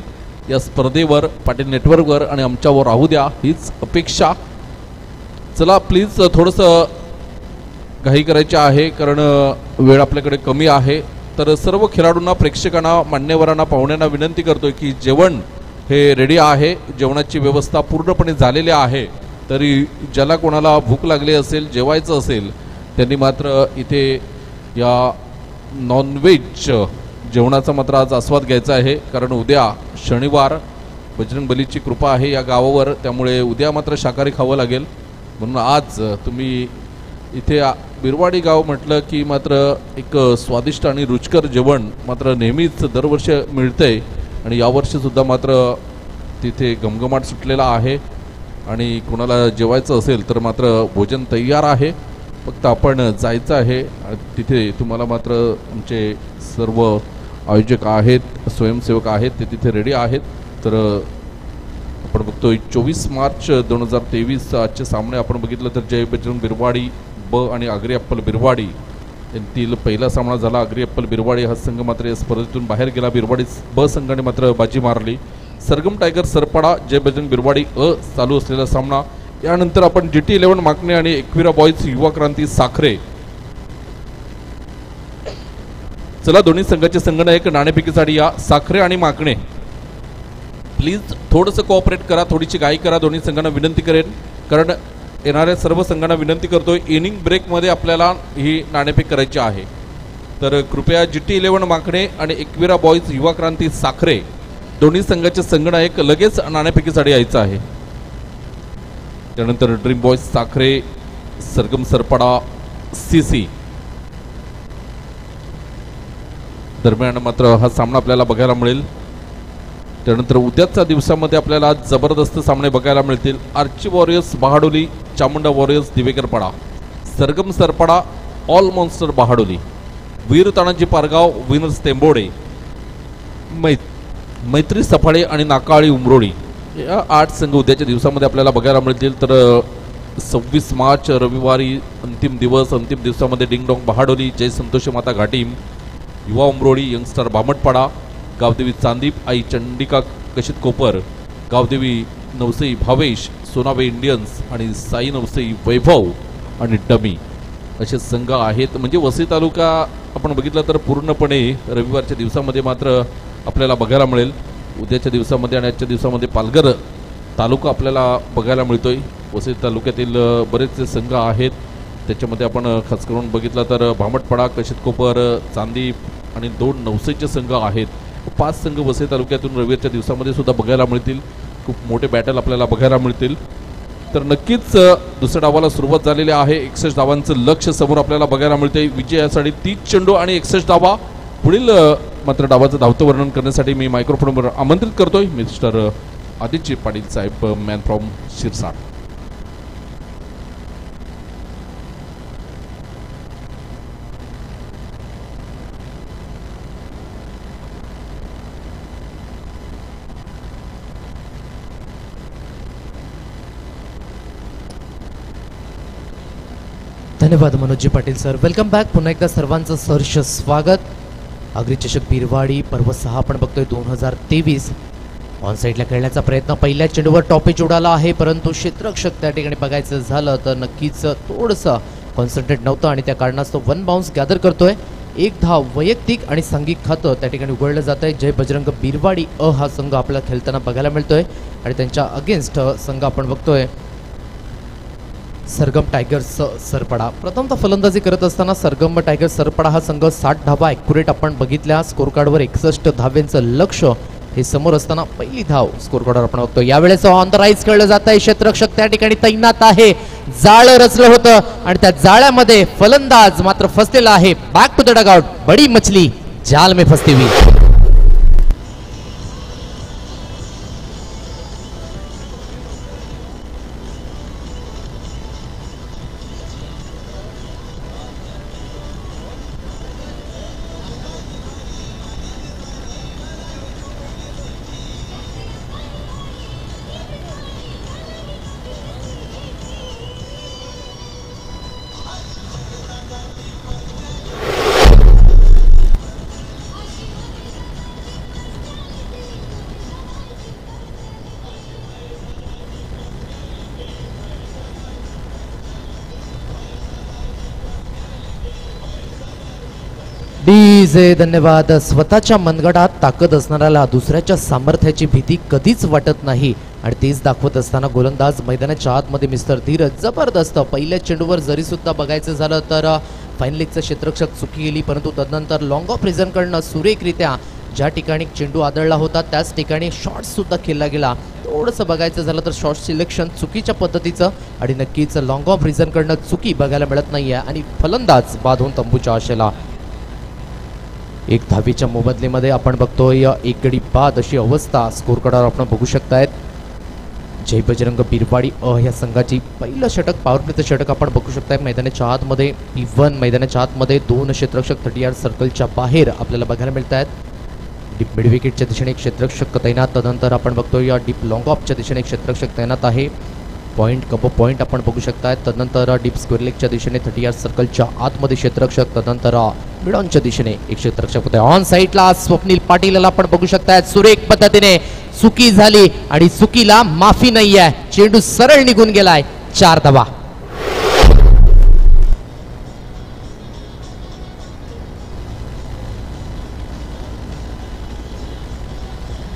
या स्पर्धेवर, पाटील नेटवर्कवर आणि आमच्यावर राहू द्या हीच अपेक्षा. चला प्लीज थोडंसं घाई करायची आहे कारण वेळ आपल्याकडे कमी आहे. तर सर्व खेळाडूंना, प्रेक्षकांना, मान्यवरांना, पाहुण्यांना विनंती करतोय की जेवण हे रेडी आहे. जेवणाची व्यवस्था पूर्णपणे झालेली आहे. तरी ज्याला कोणाला भूक लागली असेल, जेवायचं असेल, त्यांनी मात्र इथे या नॉनव्हेज जेवणाचा मात्र आज आस्वाद घ्यायचा आहे. कारण उद्या शनिवार बजरंग बलीची कृपा आहे या गावावर, त्यामुळे उद्या मात्र शाकाहारी खावं लागेल. म्हणून आज तुम्ही इथे बिरवाडी गाव म्हटलं की मात्र एक स्वादिष्ट आणि रुचकर जेवण मात्र नेहमीच दरवर्षी मिळतंय आणि यावर्षीसुद्धा मात्र तिथे घमघमाट सुटलेला आहे. आणि कोणाला जेवायचं असेल तर मात्र भोजन तयार आहे, फक्त आपण जायचं आहे. तिथे तुम्हाला मात्र आमचे सर्व आयोजक आहेत, स्वयंसेवक आहेत, ते तिथे रेडी आहेत. तर आपण बघतोय 24 मार्च 2023 आजचे सामने आपण बघितलं तर जय बजरंग बिरवाडी ब आणि आगरी अप्पल बिरवाडी यांतील पहिला सामना झाला. आगरी अप्पल बिरवाडी हा संघ मात्र या स्पर्धेतून बाहेर गेला. बिरवाडी ब संघाने मात्र बाजी मारली. सरगम टायगर सरपडा, जय बजरंग बिरवाडी अ चालू असलेला सामना. यानंतर आपण GT11 माकणे आणि एकविरा बॉईज युवा क्रांती साखरे. चला दोन्ही संघाचे संघनायक नाणेफेकीसाठी या. साखरे आणि माकणे प्लीज थोडंसं कोऑपरेट करा, थोडीशी घाई करा. दोन्ही संघांना विनंती करेन कारण येणाऱ्या सर्व संघांना विनंती करतोय इनिंग ब्रेकमध्ये आपल्याला ही नाणेफेक करायची आहे. तर कृपया GT11 माकणे आणि एकविरा बॉईज युवा क्रांती साखरे दोन्ही संघाचे संघनायक लगेच नाणेफेकीसाठी यायचं आहे. त्यानंतर ड्रीम बॉईज साखरे, सरगम सरपडा CC दरम्यान मात्र हा सामना आपल्याला बघायला मिळेल. त्यानंतर उद्याच्या दिवसामध्ये आपल्याला जबरदस्त सामने बघायला मिळतील. आर्ची वॉरियर्स बहाडोली, चामुंडा वॉरियर्स दिवेकरपाडा, सरगम सरपडा, ऑल मॉन्स्टर बहाडोली, वीर तानाजी पारगाव, विनर्स तेंबोडे, मैत्री सफाळे आणि नाकाळी उमरोळी या 8 संघ उद्याच्या दिवसामध्ये आपल्याला बघायला मिळतील. तर 26 मार्च रविवारी अंतिम दिवस, अंतिम दिवसामध्ये डिंगडॉंग बहाडोली, जय संतोषी माता घाटीम, युवा उमरोळी, यंगस्टर भामटपाडा, गावदेवी चांदीप, आई चंडिका कशित कोपर, गावदेवी नवसई भावेश, सोनावे इंडियन्स आणि साई नवसई वैभव आणि डमी असे संघ आहेत. म्हणजे वसई तालुका आपण बघितलं तर पूर्णपणे रविवारच्या दिवसामध्ये मात्र आपल्याला बघायला मिळेल. उद्याच्या दिवसामध्ये आणि आजच्या दिवसामध्ये पालघर तालुका आपल्याला बघायला मिळतोय. वसई तालुक्यातील बरेचसे संघ आहेत. त्याच्यामध्ये आपण खास करून बघितलं तर भामटपाडा, कशित कोपर, चांदीप आणि 2 नवसईचे संघ आहेत. 5 संघ वसई तालुक्यातून रविवारच्या दिवसामध्ये सुद्धा बघायला मिळतील. खूप मोठे बॅटल आपल्याला बघायला मिळतील. तर नक्कीच दुसऱ्या डावाला सुरुवात झालेली आहे. 61 धावांचं लक्ष समोर आपल्याला बघायला मिळते. विजयासाठी 30 चेंडू आणि 61 धावा. पुढील मात्र डावाचं धावतं वर्णन करण्यासाठी मी मायक्रोफोनवर आमंत्रित करतोय मिस्टर आदित्य पाटील साहेब, मॅन फ्रॉम शिरसाट. धन्यवाद Manoji Patil sir. Welcome back. पुन्हा एकदा सर्वांचं सहर्ष स्वागत. आगरी चषक बिरवाडी पर्व 6 आपण बघतोय 2023. ऑन साईडला खेळण्याचा प्रयत्न पहिल्या चेंडूवर टॉपेज उडाला आहे, परंतु क्षेत्ररक्षक त्या ठिकाणी बघायचं झालं तर नक्कीच थोडंसं कॉन्सन्ट्रेट नव्हतं आणि त्या कारणास्तव 1 बाउन्स गॅदर करतोय. 1 धाव वैयक्तिक आणि सांघिक खातं त्या ठिकाणी उघडलं जात आहे. जय बजरंग बिरवाडी हा संघ आपल्याला खेळताना बघायला मिळतोय आणि त्यांच्या अगेन्स्ट संघ आपण बघतोय सरगम टायगर्स सरपडा. प्रथमतः फलंदाजी करत असताना सरगम टायगर्स सरपडा हा संघ 60 धावा ॲक्युरेट आपण बघितल्या. स्कोर कार्डवर 61 धावेंचं लक्ष हे समोर असताना पहिली धाव स्कोर कार्डवर आपण बघतो. यावेळेस ऑन द राईज खेळलं जात आहे. क्षेत्ररक्षक त्या ठिकाणी तैनात आहे. जाळ रचलं होतं आणि त्या जाळ्यामध्ये फलंदाज मात्र फसलेला आहे. Back to the dugout. बडी मछली जाल में फसती हुई. डीजे धन्यवाद. स्वतःच्या मनगटात ताकद असणाऱ्याला दुसऱ्याच्या सामर्थ्याची भीती कधीच वाटत नाही आणि तेच दाखवत असताना गोलंदाज मैदानाच्या आतमध्ये मिस्टर धीरज जबरदस्त. पहिल्या चेंडूवर जरी सुद्धा बघायचं झालं तर फाईन लेगचं क्षेत्ररक्षक चुकी गेली, परंतु तदनंतर लॉंग ऑफ रिझनकडनं सुरेखरित्या ज्या ठिकाणी चेंडू आदळला होता त्याच ठिकाणी शॉट्स सुद्धा खेळला गेला. थोडंसं बघायचं झालं तर शॉर्ट सिलेक्शन चुकीच्या पद्धतीचं आणि नक्कीच लॉंग ऑफ रिझनकडनं चुकी बघायला मिळत नाहीये आणि फलंदाज बाद होऊन तंबूच्या आशेला. 1 धावेच्या मोबदलीमध्ये आपण बघतोय 1 गडी बाद अशी अवस्था स्कोर कार्डवर आपण बघू शकतायत. जय बजरंग बिरवाडी ह्या संघाची पहिलं षटक पॉवर प्लेचं षटक आपण बघू शकताय. मैदानाच्या आतमध्ये P1 मैदानाच्या आतमध्ये 2 क्षेत्ररक्षक 30 यार्ड सर्कलच्या बाहेर आपल्याला बघायला मिळत आहेत. डीप मिड विकेटच्या दिशेने एक क्षेत्ररक्षक तैनात. तदनंतर आपण बघतोय या डीप लॉंग ऑफच्या दिशेने एक क्षेत्ररक्षक तैनात आहे. पॉईंट कबो पॉईंट आपण बघू शकताय. तदनंतर डीप स्क्वेअर लेगच्या दिशेने 30 यार्ड सर्कलच्या आतमध्ये क्षेत्ररक्षक. तदनंतर मिड ऑनच्या दिशेने एक क्षेत्ररक्षक होते. ऑन साईडला स्वप्नील पाटीलला आपण बघू शकताय. सुरेख पद्धतीने चुकी झाली आणि चुकीला माफी नाही आहे. चेंडू सरळ निघून गेलाय. 4 धावा.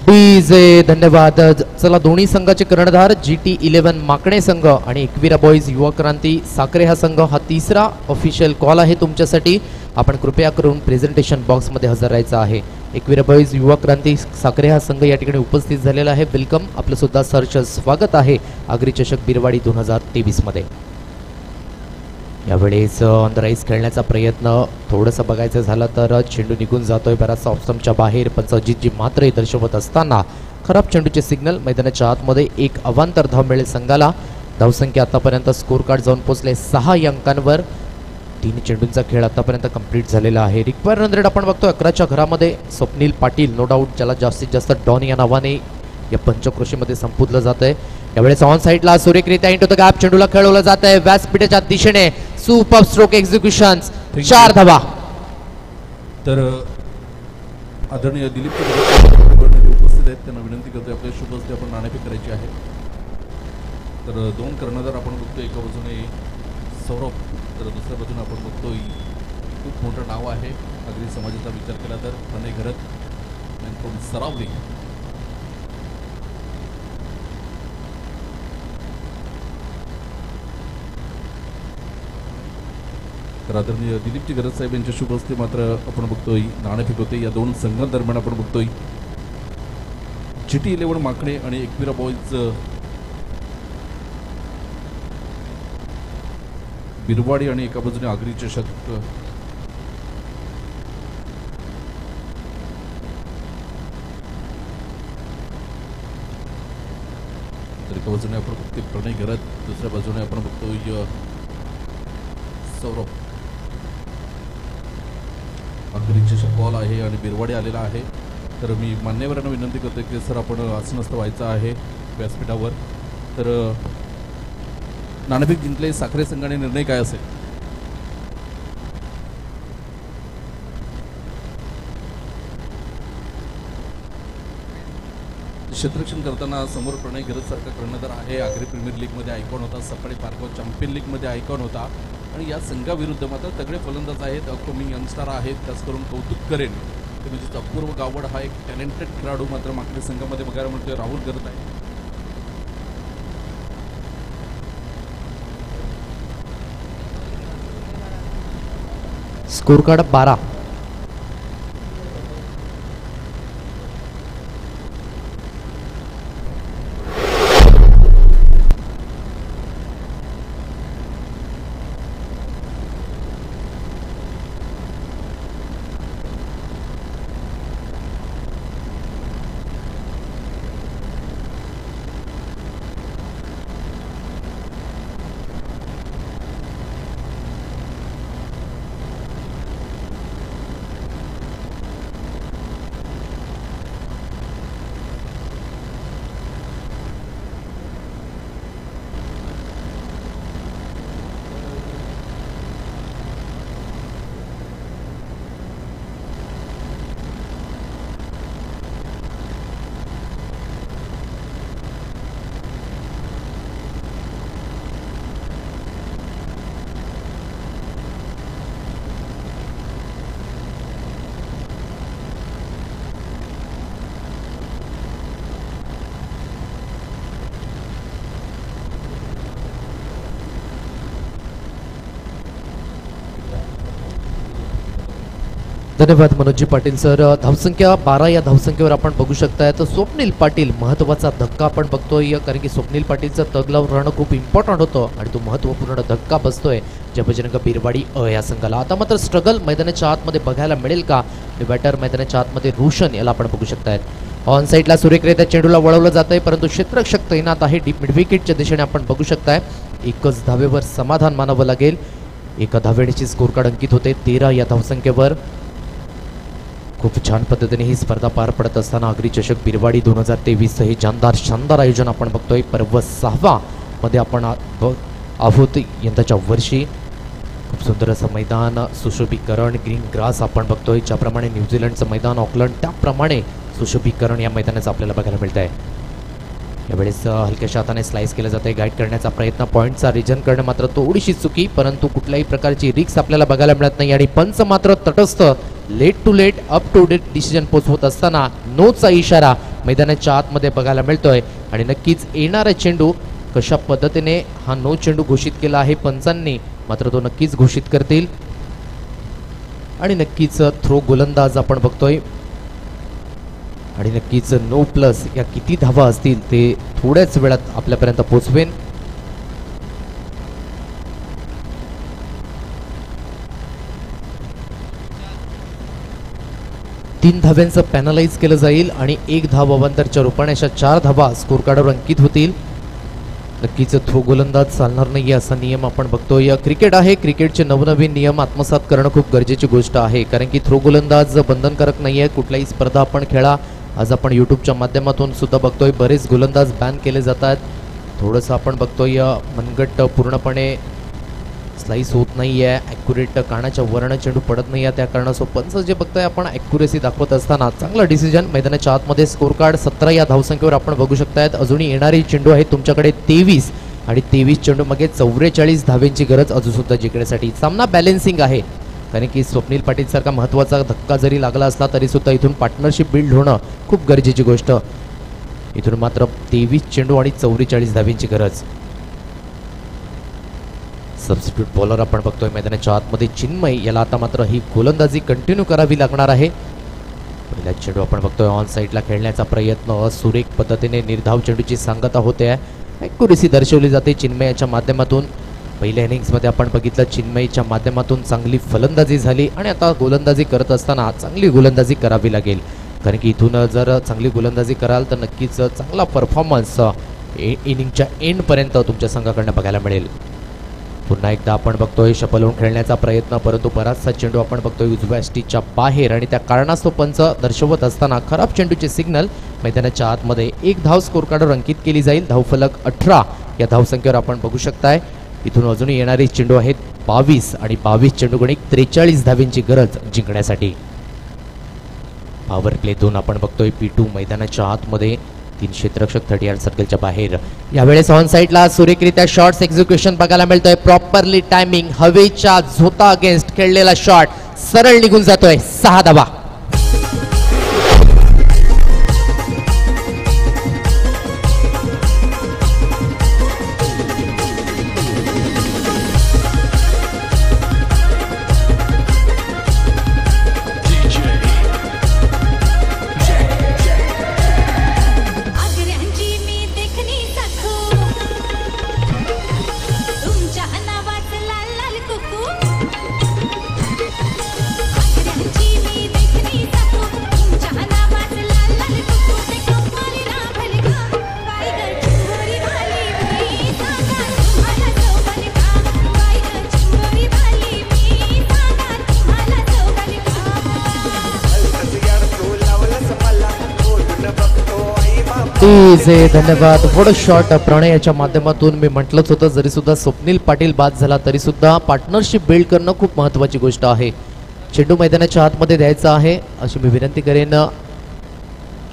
डीजे धन्यवाद. चला दोन्ही संघाचे कर्णधार GT11 माकणे संघ आणि एकविरा बॉईज युवा क्रांती साखरे हा संघ. हा तिसरा ऑफिशियल कॉल आहे तुमच्यासाठी. आपण कृपया करून प्रेझेंटेशन बॉक्समध्ये हजर राहायचं आहे. एकविरा बॉईज युवा क्रांती साखरे हा संघ या ठिकाणी उपस्थित झालेला आहे. वेलकम. आपलं सुद्धा सहर्ष स्वागत आहे आगरी चषक बिरवाडी 2023 मध्ये. यावेळेस ऑन द राईज खेळण्याचा प्रयत्न थोडंसं बघायचं झालं तर चेंडू निघून जातोय बराचसा ऑफस्टंपच्या बाहेर. पण अजितजी मात्र दर्शवत असताना खराब चेंडूचे सिग्नल. मैदानाच्या आतमध्ये 1 अवांतर धाव मिळेल संघाला. धावसंख्या आतापर्यंत स्कोर कार्ड जाऊन पोहोचले 6 अंकांवर. 3 चेंडूंचा खेळ आतापर्यंत कंप्लीट झालेला आहे. रिक्वायर रन रेट आपण बघतोय 11च्या घरामध्ये. स्वप्नील पाटील नो डाऊट ज्याला जास्तीत जास्त डॉन या नावाने या पंचक्रोशीमध्ये संपुदलं जात आहे. यावेळेस ऑन साईडला सुरेखरित्या इंटू द गॅप चेंडूला खेळवलं जात आहे व्यासपीठाच्या दिशेने. Super stroke execution. 4 धावा. तर आदरणीय दिलीप उपस्थित आहेत त्यांना विनंती करतोय आपल्या शुभ हस्ते आपण नाणेफेक करायची आहे. तर 2 कर्णधार आपण बघतोय. एका बाजूने सौरभ तर दुसऱ्या बाजूने आपण बघतोय खूप मोठं नाव आहे आगरी समाजाचा विचार केला तर प्रणय घरत आणि सरावली. तर आदरणीय दिलीपजी गरज साहेब यांच्या शुभ हस्ते मात्र आपण बघतोय नाणेफेक होते. या 2 संघांदरम्यान आपण बघतोय GT11 माकणे आणि एकविरा बॉईज बिरवाडी आणि एका बाजूने आगरी चषक. तर एका बाजूने आपण बघतोय प्रणय घरत, दुसऱ्या बाजूने आपण बघतोय सौरभ. आगरी चषक बॉल आहे आणि बिरवाडी आलेला आहे. तर मी मान्यवरांना विनंती करतो की सर आपण आसनस्थ व्हायचं आहे व्यासपीठावर. तर नाणेफेक जिंकले साखरे संघाने निर्णय काय असेल? क्षेत्ररक्षण करताना समोर प्रणय गिरजसारखा कर्णधार आहे. आग्री प्रीमियर लीगमध्ये आयकॉन होता, सकाळी पारगाव चॅम्पियन लीगमध्ये आयकॉन होता आणि या संघाविरुद्ध मात्र तगडे फलंदाज आहेत, अपकमिंग यंगस्टर आहेत. त्याच करून कौतुक करेन ते म्हणजे अपूर्व गावड हा एक टॅलेंटेड खेळाडू मात्र मागच्या संघामध्ये बघायला मिळतोय. राहुल करत आहे. Score card 12. धन्यवाद मनोजी पाटील सर. धावसंख्या 12 या धावसंख्येवर आपण बघू शकताय तर स्वप्नील पाटील महत्त्वाचा धक्का आपण बघतोय, कारण की स्वप्नील पाटीलचं तग लावून राहणं खूप इम्पॉर्टंट होतं आणि तो महत्त्वपूर्ण धक्का बसतोय जय बजरंग बिरवाडी या संघाला. आता मात्र स्ट्रगल मैदानाच्या आतमध्ये बघायला मिळेल का? बॅटर मैदानाच्या आतमध्ये रोशन याला आपण बघू शकतायत. ऑन साईडला सुरेखरित्या चेंडूला वळवलं जात आहे, परंतु क्षेत्ररक्षक तैनात आहे डीप मिड विकेटच्या दिशेने आपण बघू शकताय. एकच धावेवर समाधान मानावं लागेल. एका धावेची स्कोर कार्ड अंकित होते 13 या धावसंख्येवर. खूप छान पद्धतीने ही स्पर्धा पार पडत असताना आगरी चषक बिरवाडी 2023 हे शानदार आयोजन आपण बघतोय. पर्व 6 मध्ये आपण आहोत यंदाच्या वर्षी. खूप सुंदर असं मैदान, सुशोभीकरण, ग्रीन ग्रास आपण बघतोय. ज्याप्रमाणे न्यूझीलंडचं मैदान ऑकलंड त्याप्रमाणे सुशोभीकरण या मैदानाचं आपल्याला बघायला मिळत आहे. यावेळेस हलक्याशा हाताने स्लाइस केलं जाते, गाईड करण्याचा प्रयत्न, पॉईंटचा रिजन करणं मात्र थोडीशी चुकी, परंतु कुठल्याही प्रकारची रिक्स आपल्याला बघायला मिळत नाही आणि पंच मात्र तटस्थ. Late to late up to date decision पोचवत असताना नोचा इशारा मैदानाच्या आतमध्ये बघायला मिळतोय आणि नक्कीच येणारा चेंडू कशा पद्धतीने हा नो चेंडू घोषित केला आहे पंचांनी मात्र तो नक्कीच घोषित करतील आणि नक्कीच थ्रो गोलंदाज आपण बघतोय आणि नक्कीच नो प्लस या किती धावा असतील ते थोड्याच वेळात आपल्यापर्यंत पोहोचवेन. तीन धाव्यांचं पॅनलाइज केलं जाईल आणि 1 धाव अवांतरच्या रूपाने अशा 4 धावा स्कोर कार्डवर अंकित होतील. नक्कीच थ्रो गोलंदाज चालणार नाही असा नियम आपण बघतोय. क्रिकेट आहे, क्रिकेटचे नवनवीन नियम आत्मसात करणं खूप गरजेची गोष्ट आहे कारण की थ्रो गोलंदाज बंधनकारक नाही आहे. कुठल्याही स्पर्धा आपण खेळा. आज आपण यूट्यूबच्या माध्यमातून सुद्धा बघतोय बरेच गोलंदाज बॅन केले जातात. थोडंसं आपण बघतोय मनगट पूर्णपणे स्लाइस होत नाही आहे, ॲक्युरेट कानाच्या वरनं चेंडू पडत नाही आहे, त्या कारणासो पंच जे बघतोय आपण ॲक्युरेसी दाखवत असताना चांगला डिसिजन. मैदानाच्या आतमध्ये स्कोर कार्ड 17 या धावसंख्येवर आपण बघू शकतायत. अजूनही येणारी चेंडू आहे तुमच्याकडे 23 आणि 23 चेंडू मागे 44 धावेंची गरज अजूनसुद्धा जिंकण्यासाठी. सामना बॅलेन्सिंग आहे कारण की स्वप्नील पाटील सारखा महत्त्वाचा धक्का जरी लागला असला तरी सुद्धा इथून पार्टनरशिप बिल्ड होणं खूप गरजेची गोष्ट. इथून मात्र 23 चेंडू आणि 44 धावेंची गरज. सबस्टिट्यूट बॉलर आपण बघतोय मैदानाच्या आतमध्ये चिन्मय, याला आता मात्र ही गोलंदाजी कंटिन्यू करावी लागणार आहे. पहिला चेंडू आपण बघतोय ऑन साईडला खेळण्याचा प्रयत्न, सुरेख पद्धतीने निर्धाव चेंडूची सांगता होते, ॲक्युरेसी दर्शवली जाते चिन्मयाच्या माध्यमातून. पहिल्या इनिंग्समध्ये आपण बघितलं चिन्मयच्या माध्यमातून चांगली फलंदाजी झाली आणि आता गोलंदाजी करत असताना चांगली गोलंदाजी करावी लागेल कारण की इथून जर चांगली गोलंदाजी कराल तर नक्कीच चांगला परफॉर्मन्स इनिंगच्या एंडपर्यंत तुमच्या संघाकडनं बघायला मिळेल. पुन्हा एकदा आपण बघतोय शफल होऊन खेळण्याचा प्रयत्न, परंतु बराचसा चेंडू आपण बघतोय उजव्या स्टिचच्या बाहेर आणि त्या कारणास्तव पंच दर्शवत असताना खराब चेंडूचे सिग्नल. मैदानाच्या आतमध्ये 1 धाव स्कोर कार्डवर अंकित केली जाईल. धावफलक 18 या धावसंख्येवर आपण बघू शकताय. इथून अजूनही येणारे चेंडू आहेत 22 आणि 22 चेंडू गणिक 43 धावेंची गरज जिंकण्यासाठी. पॉवर प्ले 2 आपण बघतोय P2 मैदानाच्या आतमध्ये. तीन क्षेत्ररक्षक 30 यार्ड सर्कलच्या बाहेर. यावेळेस ऑन साईडला सुरेखरित्या शॉट्स एक्झिक्युशन बघायला मिळतोय. प्रॉपरली टायमिंग, हवेच्या झोता अगेन्स्ट खेळलेला शॉट सरळ निघून जातोय. 6 धावा. धन्यवाद. पुढे शॉट प्रणयाच्या माध्यमातून मी म्हटलंच होतं, जरी सुद्धा स्वप्नील पाटील बाद झाला तरी सुद्धा पार्टनरशिप बिल्ड करणं खूप महत्त्वाची गोष्ट आहे. चेंडू मैदानाच्या आतमध्ये द्यायचा आहे अशी मी विनंती करेन.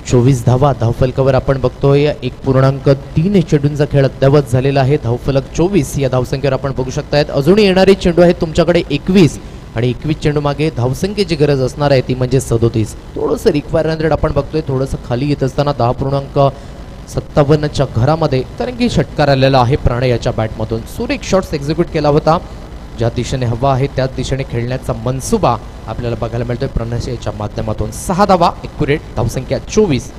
24 धावा धावफलकावर आपण बघतोय. 1.3 चेंडूंचा खेळ अद्यावत झालेला आहे. धावफलक 24 या धावसंख्येवर आपण बघू शकतायत. अजूनही येणारे चेंडू आहेत तुमच्याकडे 21 आणि 21 चेंडू मागे धावसंख्येची गरज असणार आहे ती म्हणजे 37. थोडंसं रिक्वायर्ड रेट आपण बघतोय थोडंसं खाली येत असताना 10.57च्या घरामध्ये, कारण की षटकार आलेला आहे प्रणयाच्या बॅटमधून. सुरेख शॉट्स एक्झिक्यूट केला होता. ज्या दिशेने हवा आहे त्याच दिशेने खेळण्याचा मनसुबा आपल्याला बघायला मिळतोय प्रणयाच्या माध्यमातून. 6 धावा, ॲक्युरेट धावसंख्या 24.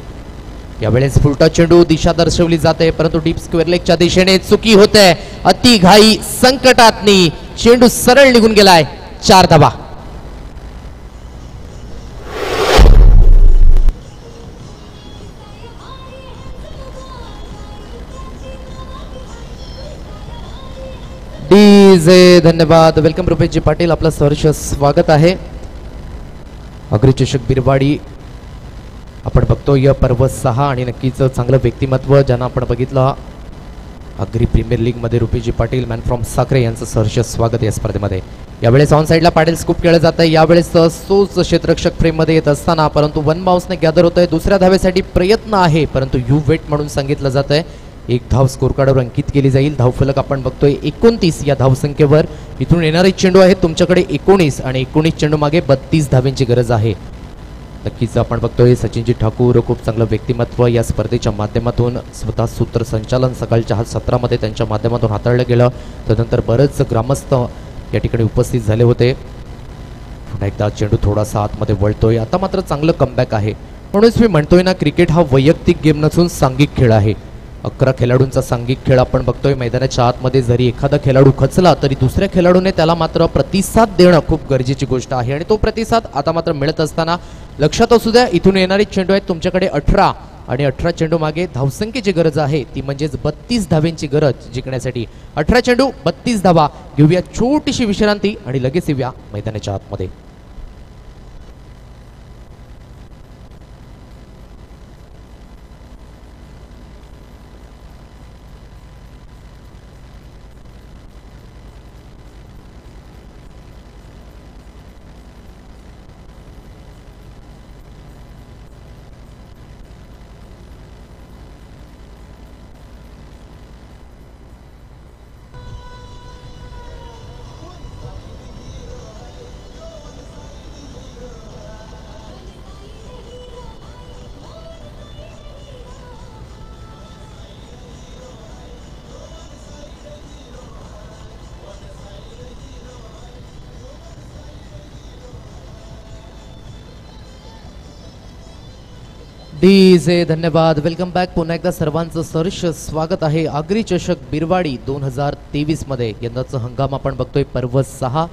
यावेळेस फुलटा चेंडू दिशा दर्शवली जाते परंतु डीप स्क्वेअर लेगच्या दिशेने चुकी होते. अति घाई संकटातनी चेंडू सरळ निघून गेलाय. 4 धावा. डीजे धन्यवाद. वेलकम रुपेशजी पाटील, आपलं सहर्ष स्वागत आहे. अग्रचषक बिरवाडी आपण बघतोय पर्व 6 आणि नक्कीच चांगलं व्यक्तिमत्व ज्यांना आपण बघितलं अग्री प्रीमियर लीगमध्ये. रुपेशजी पाटील मॅन फ्रॉम साखरे यांचं सहर्ष स्वागत या स्पर्धेमध्ये. यावेळेस ऑन साईडला पॅडेल स्कूप केलं जातं. यावेळेस सोच क्षेत्ररक्षक फ्रेममध्ये येत असताना परंतु 1 बाउन्सने गॅदर होत आहे. दुसऱ्या धावेसाठी प्रयत्न आहे परंतु यू वेट म्हणून सांगितलं जात आहे. 1 धाव स्कोर कार्डवर अंकित केली जाईल. धावफलक आपण बघतोय 29 या धावसंख्येवर. इथून येणारे चेंडू आहेत तुमच्याकडे 19 आणि 19 चेंडू मागे 32 धावेंची गरज आहे. नक्कीच आपण बघतोय सचिनजी ठाकूर खूप चांगलं व्यक्तिमत्व या स्पर्धेच्या माध्यमातून स्वतः सूत्रसंचालन सकाळच्या 7:30 त्यांच्या माध्यमातून हाताळलं गेलं. त्यानंतर बरेच ग्रामस्थ या ठिकाणी उपस्थित झाले होते. पुन्हा एकदा चेंडू थोडासा आतमध्ये वळतोय. आता मात्र चांगलं कमबॅक आहे. म्हणूनच मी म्हणतोय ना, क्रिकेट हा वैयक्तिक गेम नसून सांघिक खेळ आहे. 11 खेळाडूंचा सांघिक खेळ आपण बघतोय. मैदानाच्या आतमध्ये जरी एखादा खेळाडू खचला तरी दुसऱ्या खेळाडूने त्याला मात्र प्रतिसाद देणं खूप गरजेची गोष्ट आहे आणि तो प्रतिसाद आता मात्र मिळत असताना लक्षात असू द्या, इथून येणारे चेंडू आहेत तुमच्याकडे 18 आणि 18 चेंडू मागे धावसंख्येची गरज आहे ती म्हणजेच 32 धावेंची गरज जिंकण्यासाठी. 18 चेंडू 32 धावा. घेऊया छोटीशी विश्रांती आणि लगेच येऊया मैदानाच्या आतमध्ये. डीजे धन्यवाद. Welcome back. पुन्हा एकदा सर्वांचं सहर्ष स्वागत आहे आगरी चषक बिरवाडी 2023 मध्ये. यंदाचं हंगाम आपण बघतोय पर्व 6.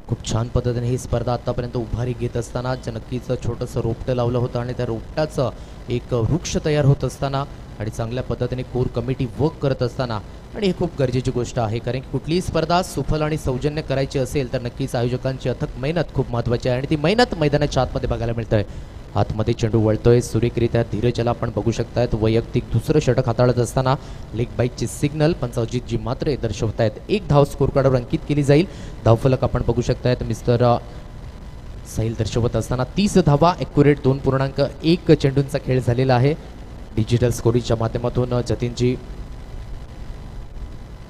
खूप छान पद्धतीने ही स्पर्धा आतापर्यंत उभारी घेत असताना नक्कीच छोटंसं रोपटं लावलं होतं आणि त्या रोपटाचं एक वृक्ष तयार होत असताना आणि चांगल्या पद्धतीने कोर कमिटी वर्क करत असताना आणि ही खूप गरजेची गोष्ट आहे. कारण की कुठलीही स्पर्धा सुफल आणि सौजन्य करायची असेल तर नक्कीच आयोजकांची अथक मेहनत खूप महत्त्वाची आहे आणि ती मेहनत मैदानाच्या आतमध्ये बघायला मिळत आहे. आतमध्ये चेंडू वळतोय सुरेखरित्या. धीरजला आपण बघू शकतायत वैयक्तिक दुसरं षटक हाताळत असताना लेग बाईकची सिग्नल पंचावजीतजी मात्रे दर्शवतायत. 1 धाव स्कोर कार्डवर अंकित केली जाईल. धावफलक आपण बघू शकतायत मिस्टर साहिल दर्शवत असताना 30 धावा. ॲक्युरेट 2.1 चेंडूंचा खेळ झालेला आहे. डिजिटल स्कोरीच्या माध्यमातून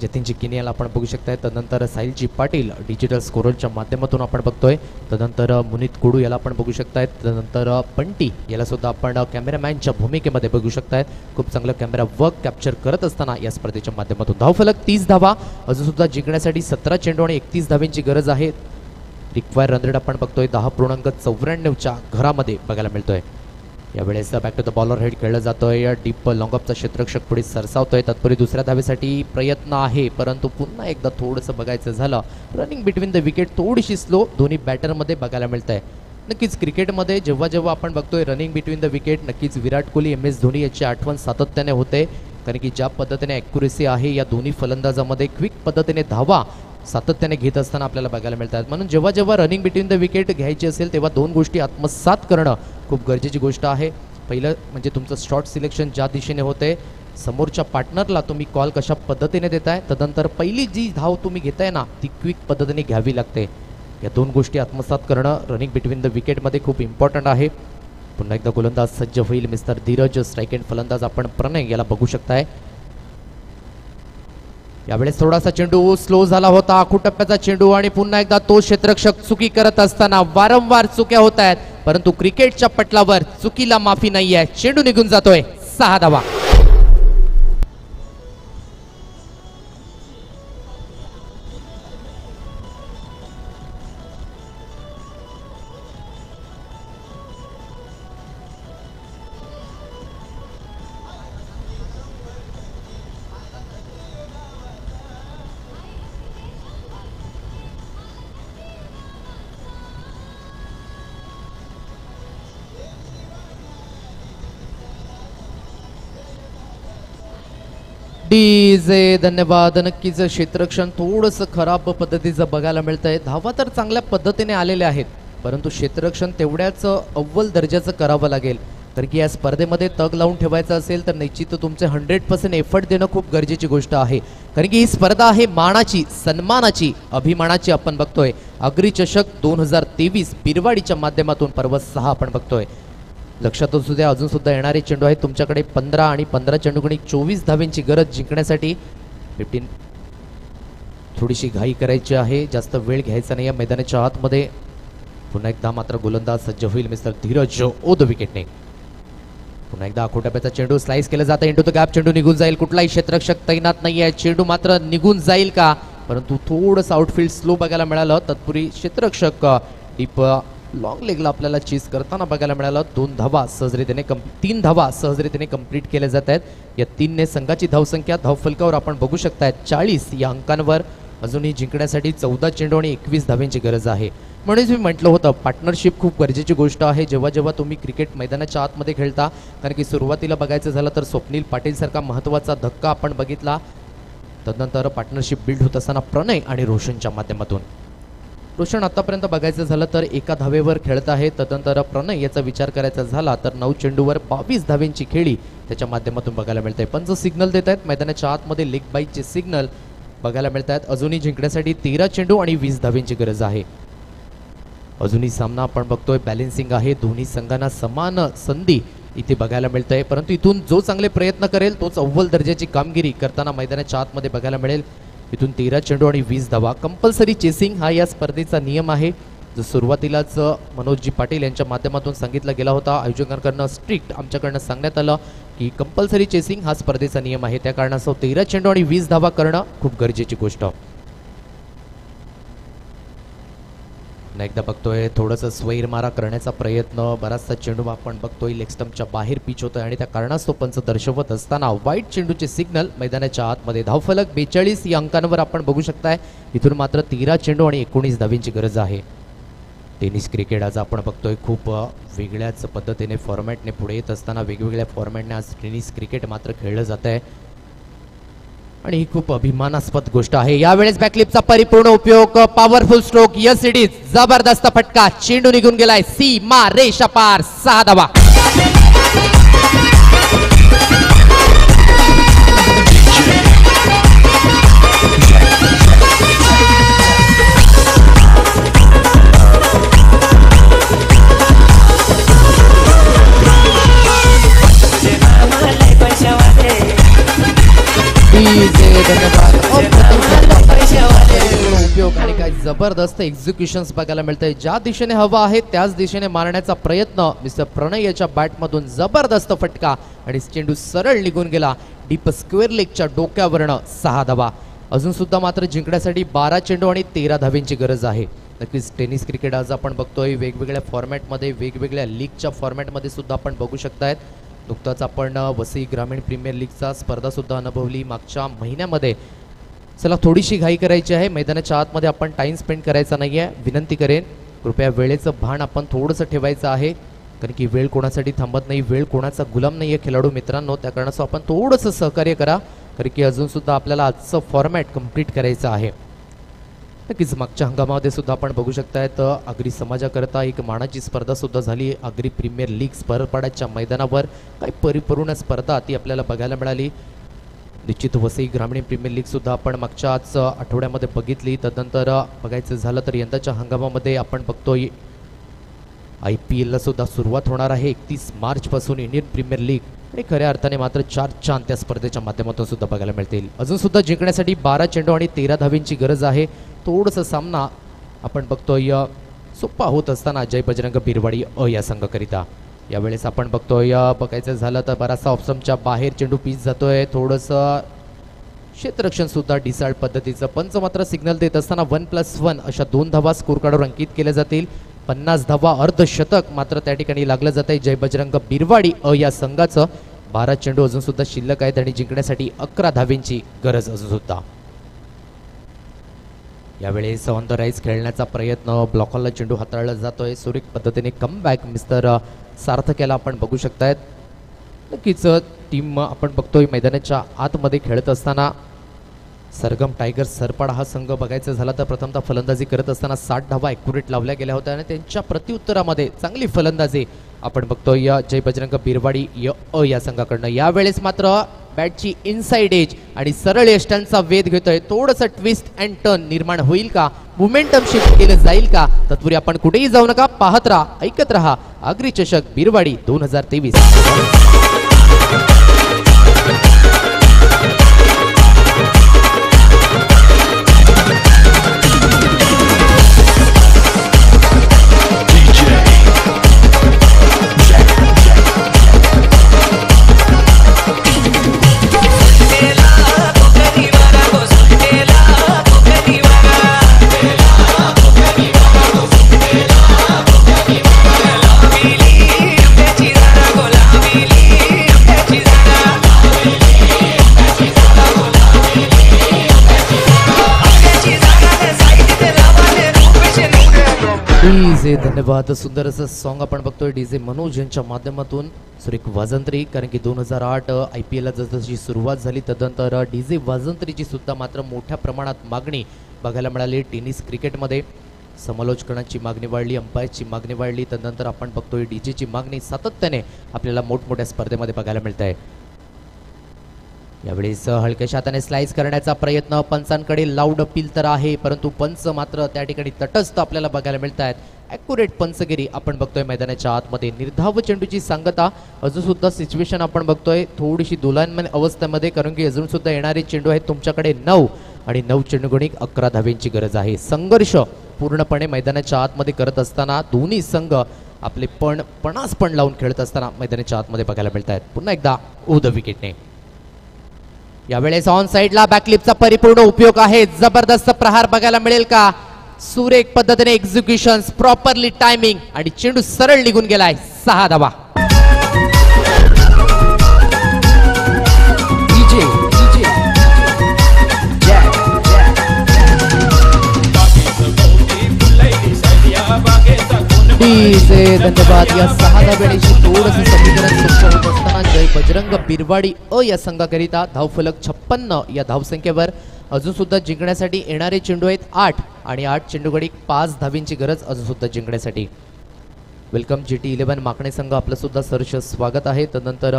जतीनजी किनी याला आपण बघू शकताय. तदनंतर साहिलजी पाटील डिजिटल स्कोररच्या माध्यमातून आपण बघतोय. तदनंतर मुनीत कुडू याला आपण बघू शकतायत. तदनंतर पंटी याला सुद्धा आपण कॅमेरामॅनच्या भूमिकेमध्ये बघू शकतायत. खूप चांगलं कॅमेरा वर्क कॅप्चर करत असताना या स्पर्धेच्या माध्यमातून धावफलक 30 धावा. अजून सुद्धा जिंकण्यासाठी 17 चेंडू आणि 31 धावांची गरज आहे. रिक्वायर रन रेट आपण बघतोय 10.94च्या घरामध्ये बघायला मिळतोय. यावेळेस back to the bowler head खेळलं जातोय. डीप लॉंगअपचा क्षेत्ररक्षक पुढे सरसावतोय. तत्पूर्वी दुसऱ्या धावेसाठी प्रयत्न आहे, परंतु पुन्हा एकदा थोडंसं बघायचं झालं रनिंग बिटवीन द विकेट थोडीशी स्लो दोन्ही बॅटरमध्ये बघायला मिळत आहे. नक्कीच क्रिकेटमध्ये जेव्हा जेव्हा आपण बघतोय रनिंग बिटवीन द विकेट, नक्कीच विराट कोहली MS धोनी याची आठवण सातत्याने होते. कारण की ज्या पद्धतीने ॲक्युरेसी आहे या दोन्ही फलंदाजामध्ये, क्विक पद्धतीने धावा सातत्याने घेत असताना आपल्याला बघायला मिळतात. म्हणून जेव्हा जेव्हा रनिंग बिटवीन द विकेट घ्यायची असेल तेव्हा दोन गोष्टी आत्मसात करणं खूप गरजेची गोष्ट आहे. पहिलं म्हणजे तुमचं शॉट सिलेक्शन ज्या दिशेने होते, समोरच्या पार्टनरला तुम्ही कॉल कशा पद्धतीने देताय, तदनंतर पहिली जी धाव तुम्ही घेताय ना ती क्विक पद्धतीने घ्यावी लागते. या दोन गोष्टी आत्मसात करणं रनिंग बिटवीन द विकेटमध्ये खूप इम्पॉर्टंट आहे. पुन्हा एकदा गोलंदाज सज्ज होईल मिस्टर धीरज. स्ट्राईक एंड फलंदाज आपण प्रणय याला बघू शकताय. यावेळेस थोडासा चेंडू स्लो झाला होता, आखूड टप्प्याचा चेंडू आणि पुन्हा एकदा तो क्षेत्ररक्षक चुकी करत असताना वारंवार चुक्या होत आहेत, परंतु क्रिकेटच्या पटलावर चुकीला माफी नाहीये. चेंडू निघून जातोय. 6 धावा. डीजे धन्यवाद. नक्कीच क्षेत्ररक्षण थोडंसं खराब पद्धतीचं बघायला मिळतंय. धावा तर चांगल्या पद्धतीने आलेल्या आहेत, परंतु क्षेत्ररक्षण तेवढ्याच अव्वल दर्जाचं करावं लागेल. कारण की या स्पर्धेमध्ये तग लावून ठेवायचं असेल तर निश्चित तुमचे 100% एफर्ट देणं खूप गरजेची गोष्ट आहे. कारण की ही स्पर्धा आहे मानाची, सन्मानाची, अभिमानाची. आपण बघतोय अग्री चषक 2023 बिरवाडीच्या माध्यमातून पर्व 6 आपण बघतोय. लक्षात असू द्या अजून सुद्धा येणारे चेंडू आहेत तुमच्याकडे 15 आणि 15 चेंडूकडे 24 धावांची गरज जिंकण्यासाठी. 15 थोडीशी घाई करायची आहे, जास्त वेळ घ्यायचा नाही या मैदानाच्या आतमध्ये. पुन्हा एकदा मात्र गोलंदाज सज्ज होईल मिस्टर धीरज ओ द विकेटने. पुन्हा एकदा आखोट्याचा चेंडू स्लाइस केला जातं इंटू द गॅप. चेंडू निघून जाईल, कुठलाही क्षेत्ररक्षक तैनात नाही आहे. चेंडू मात्र निघून जाईल का, परंतु थोडंसं आउटफील्ड स्लो बघायला मिळालं. तत्पूर्वी क्षेत्ररक्षक डीप लॉंग लेगला आपल्याला चीज करताना बघायला मिळालं. 3 धावा सहजरितीने कंप्लीट केल्या जात आहेत. या 3ने संघाची धावसंख्या धावफलकावर आपण बघू शकताय 40 या अंकांवर. अजूनही जिंकण्यासाठी 14 चेंडू आणि 21 धावांची गरज आहे. म्हणूनच मी म्हटलं होतं पार्टनरशिप खूप गरजेची गोष्ट आहे जेव्हा जेव्हा तुम्ही क्रिकेट मैदानाच्या आतमध्ये खेळता. कारण की सुरुवातीला बघायचं झालं तर स्वप्नील पाटील सारखा महत्त्वाचा धक्का आपण बघितला. तदनंतर पार्टनरशिप बिल्ड होत असताना प्रणय आणि रोशनच्या माध्यमातून. रोशन आतापर्यंत बघायचं झालं तर एका धावेवर खेळत आहे. तदनंतर प्रणय याचा विचार करायचा झाला तर 9 चेंडूवर 22 धावांची खेळी त्याच्या माध्यमातून बघायला मिळते. पंच सिग्नल देत आहेत मैदानाच्या आतमध्ये, लेग बाईकचे सिग्नल बघायला मिळत आहेत. अजूनही जिंकण्यासाठी 13 चेंडू आणि 20 धावांची गरज आहे. अजूनही सामना आपण बघतोय बॅलेन्सिंग आहे. दोन्ही संघांना समान संधी इथे बघायला मिळतंय, परंतु इथून जो चांगले प्रयत्न करेल तोच अव्वल दर्जाची कामगिरी करताना मैदानाच्या आतमध्ये बघायला मिळेल. इथून 13 चेंडू आणि 20 धावा. कंपल्सरी चेसिंग हा या स्पर्धेचा नियम आहे, जो सुरुवातीलाच मनोजजी पाटील यांच्या माध्यमातून सांगितला गेला होता. आयोजकांकडनं स्ट्रिक्ट आमच्याकडनं सांगण्यात आलं की कंपल्सरी चेसिंग हा स्पर्धेचा नियम आहे. त्या कारणास्तव 13 चेंडू आणि 20 धावा करणं खूप गरजेची गोष्ट. एकदा बघतोय थोडंसं स्वैर मारा करण्याचा प्रयत्न. बराचसा चेंडू आपण बघतोय लेग स्टंपच्या बाहेर पिच होतोय आणि त्या कारणास्तव पंच दर्शवत असताना वाईट चेंडूचे सिग्नल मैदानाच्या आतमध्ये. धावफलक 42 या अंकांवर आपण बघू शकताय. इथून मात्र 13 चेंडू आणि 19 धावांची गरज आहे. टेनिस क्रिकेट आज आपण बघतोय खूप वेगळ्याच पद्धतीने फॉर्मॅटने पुढे येत असताना वेगवेगळ्या फॉर्मॅटने आज टेनिस क्रिकेट मात्र खेळलं जात आहे आणि ही खूप अभिमानास्पद गोष्ट आहे. यावेळेस बॅकलिपचा परिपूर्ण उपयोग, powerful stroke, yes it is, जबरदस्त फटका, चेंडू निघून गेलाय. सीमा रेषा पार. 6 धावा. जबरदस्त एक्झिक्युशन्स बघायला मिळतंय. ज्या दिशेने हवा आहे त्याच दिशेने मारण्याचा प्रयत्न मिस्टर प्रणय याच्या बॅटमधून. जबरदस्त फटका आणि चेंडू सरळ निघून गेला डीप स्क्वेअर लेगच्या डोक्यावरनं. 6 धावा. अजून सुद्धा मात्र जिंकण्यासाठी 12 चेंडू आणि 13 धाव्यांची गरज आहे. नक्कीच टेनिस क्रिकेट आज आपण बघतोय वेगवेगळ्या फॉर्मॅटमध्ये, वेगवेगळ्या लीगच्या फॉर्मॅटमध्ये सुद्धा आपण बघू शकतायत. नुकताच आपण वसई ग्रामीण प्रीमियर लीगचा स्पर्धा सुद्धा अनुभवली मागच्या महिन्यामध्ये. चला थोडीशी घाई करायची आहे, मैदानाच्या आतमध्ये आपण टाइम स्पेंड करायचा नाही आहे. विनंती करेन कृपया वेळेचं भान आपण थोडंसं ठेवायचं आहे, कारण की वेळ कोणासाठी थांबत नाही, वेळ कोणाचा गुलाम नाही आहे खेळाडू मित्रांनो. त्या कारणाचं आपण थोडंसं सहकार्य करा, कारण की अजूनसुद्धा आपल्याला आजचं फॉर्मॅट कंप्लीट करायचं आहे. नक्कीच मागच्या हंगामामध्ये सुद्धा आपण बघू शकतायत आगरी समाजाकरता एक मानाची स्पर्धा सुद्धा झाली. आगरी प्रीमियर लीग स्पर्धाच्या मैदानावर काही परिपूर्ण स्पर्धा ती आपल्याला बघायला मिळाली. निश्चित वसई ग्रामीण प्रीमियर लीग सुद्धा आपण मागच्याच आठवड्यामध्ये बघितली. तदनंतर बघायचं झालं तर यंदाच्या हंगामामध्ये आपण बघतोय IPL ला सुद्धा सुरुवात होणार आहे 31 मार्चपासून इंडियन प्रीमियर लीग. आणि खऱ्या अर्थाने मात्र 4 चांद त्या स्पर्धेच्या माध्यमातून सुद्धा बघायला मिळतील. अजून सुद्धा जिंकण्यासाठी 12 चेंडू आणि 13 धाव्यांची गरज आहे. थोडंसं सामना आपण बघतोय सोपा होत असताना जय बजरंग बिरवाडी या संघाकरिता. यावेळेस आपण बघतोय बघायचं झालं तर बराचसा ऑप्शनच्या बाहेर चेंडू पीच जातोय. थोडंसं क्षेत्ररक्षण सुद्धा डिसाल्ट पद्धतीचं. पंच मात्र सिग्नल देत असताना 1+1 अशा 2 धावा स्कोर कार्डवर अंकित केल्या जातील. 50 धावा अर्धशतक मात्र त्या ठिकाणी लागलं जात आहे जय बजरंग बिरवाडी या संघाचं. 12 चेंडू अजून सुद्धा शिल्लक आहेत आणि जिंकण्यासाठी 11 धाव्यांची गरज अजून सुद्धा. यावेळेस ऑन द राईज खेळण्याचा प्रयत्न, ब्लॉकला चेंडू हाताळला जातोय. सुरेख पद्धतीने कमबॅक मिस्टर सार्थक याला आपण बघू शकतायत. नक्कीच टीम आपण बघतोय मैदानाच्या आतमध्ये खेळत असताना सरगम टायगर्स सरपाडा हा संघ बघायचा झाला तर प्रथमतः फलंदाजी करत असताना 60 धावा ॲक्युरेट लावल्या गेल्या होत्या आणि त्यांच्या प्रत्युत्तरामध्ये चांगली फलंदाजी आपण बघतोय जय बजरंग बिरवाडी या संघाकडनं. यावेळेस मात्र बॅटची इनसाइड एज आणि सरळ यष्टांचा वेध घेतोय. थोडंसं ट्विस्ट अँड टर्न निर्माण होईल का, मोमेंटम शिफ्ट केलं जाईल का? तत्पूर्वी आपण कुठेही जाऊ नका, पाहत राहा, ऐकत राहा आगरी चषक बिरवाडी 2023. डीजे धन्यवाद. सुंदर असं सॉन्ग आपण बघतोय डीजे मनोज यांच्या माध्यमातून. सुरेख वाजंत्री, कारण की 2008 IPL ला जसजशी सुरुवात झाली तदनंतर डीजे वाजंत्रीची सुद्धा मात्र मोठ्या प्रमाणात मागणी बघायला मिळाली. टेनिस क्रिकेटमध्ये समालोचकांची मागणी वाढली, अंपायरची मागणी वाढली. तदनंतर आपण बघतोय डीजेची मागणी सातत्याने आपल्याला मोठमोठ्या स्पर्धेमध्ये बघायला मिळत आहे. यावेळेस हलक्याशा हाताने स्लाइस करण्याचा प्रयत्न, पंचांकडे लाऊड अपील तर आहे परंतु पंच मात्र त्या ठिकाणी तटस्थ आपल्याला बघायला मिळत आहेत. ॲक्युरेट पंचगिरी आपण बघतोय मैदानाच्या आतमध्ये. निर्धाव चेंडूची सांगता, अजून सुद्धा सिच्युएशन आपण बघतोय थोडीशी दोलायमान अवस्थेमध्ये, कारण की अजून सुद्धा येणारे चेंडू आहेत तुमच्याकडे 9 आणि 9 चेंडू गणिक 11 धाव्यांची गरज आहे. संघर्ष पूर्णपणे मैदानाच्या आतमध्ये करत असताना दोन्ही संघ आपले पणास लावून खेळत असताना मैदानाच्या आतमध्ये बघायला मिळत आहेत. पुन्हा एकदा द विकेटने. यावेळेस ऑन साइडला बॅकलिपचा परिपूर्ण उपयोग आहे. जबरदस्त प्रहार बघायला मिळेल का? सुरेख पद्धतीने एक्झिक्युशन, प्रॉपरली टायमिंग आणि चेंडू सरळ निघून गेलाय. 6 धावा. धन्यवाद. या 6 धाब्याची थोडंसं समीकरण सोपं होत असताना जय बजरंग बिरवाडी या संघाकरिता धावफलक 56 या धावसंख्येवर. अजून सुद्धा जिंकण्यासाठी येणारे चेंडू आहेत 8 आणि 8 चेंडू गडी 5 धावींची गरज अजून सुद्धा जिंकण्यासाठी. वेलकम GT11 माकणे संघ, आपलं सुद्धा सहर्ष स्वागत आहे. तदनंतर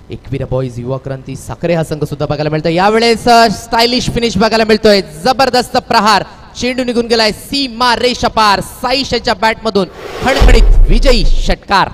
एकविरा बॉईज युवा क्रांती साखरे हा संघ सुद्धा बघायला मिळतोय. यावेळेस स्टायलिश फिनिश बघायला मिळतोय. जबरदस्त प्रहार, चेंडू निघून गेलाय सीमा रेषा पार. साईशच्या बॅटमधून खणखणीत विजयी षटकार.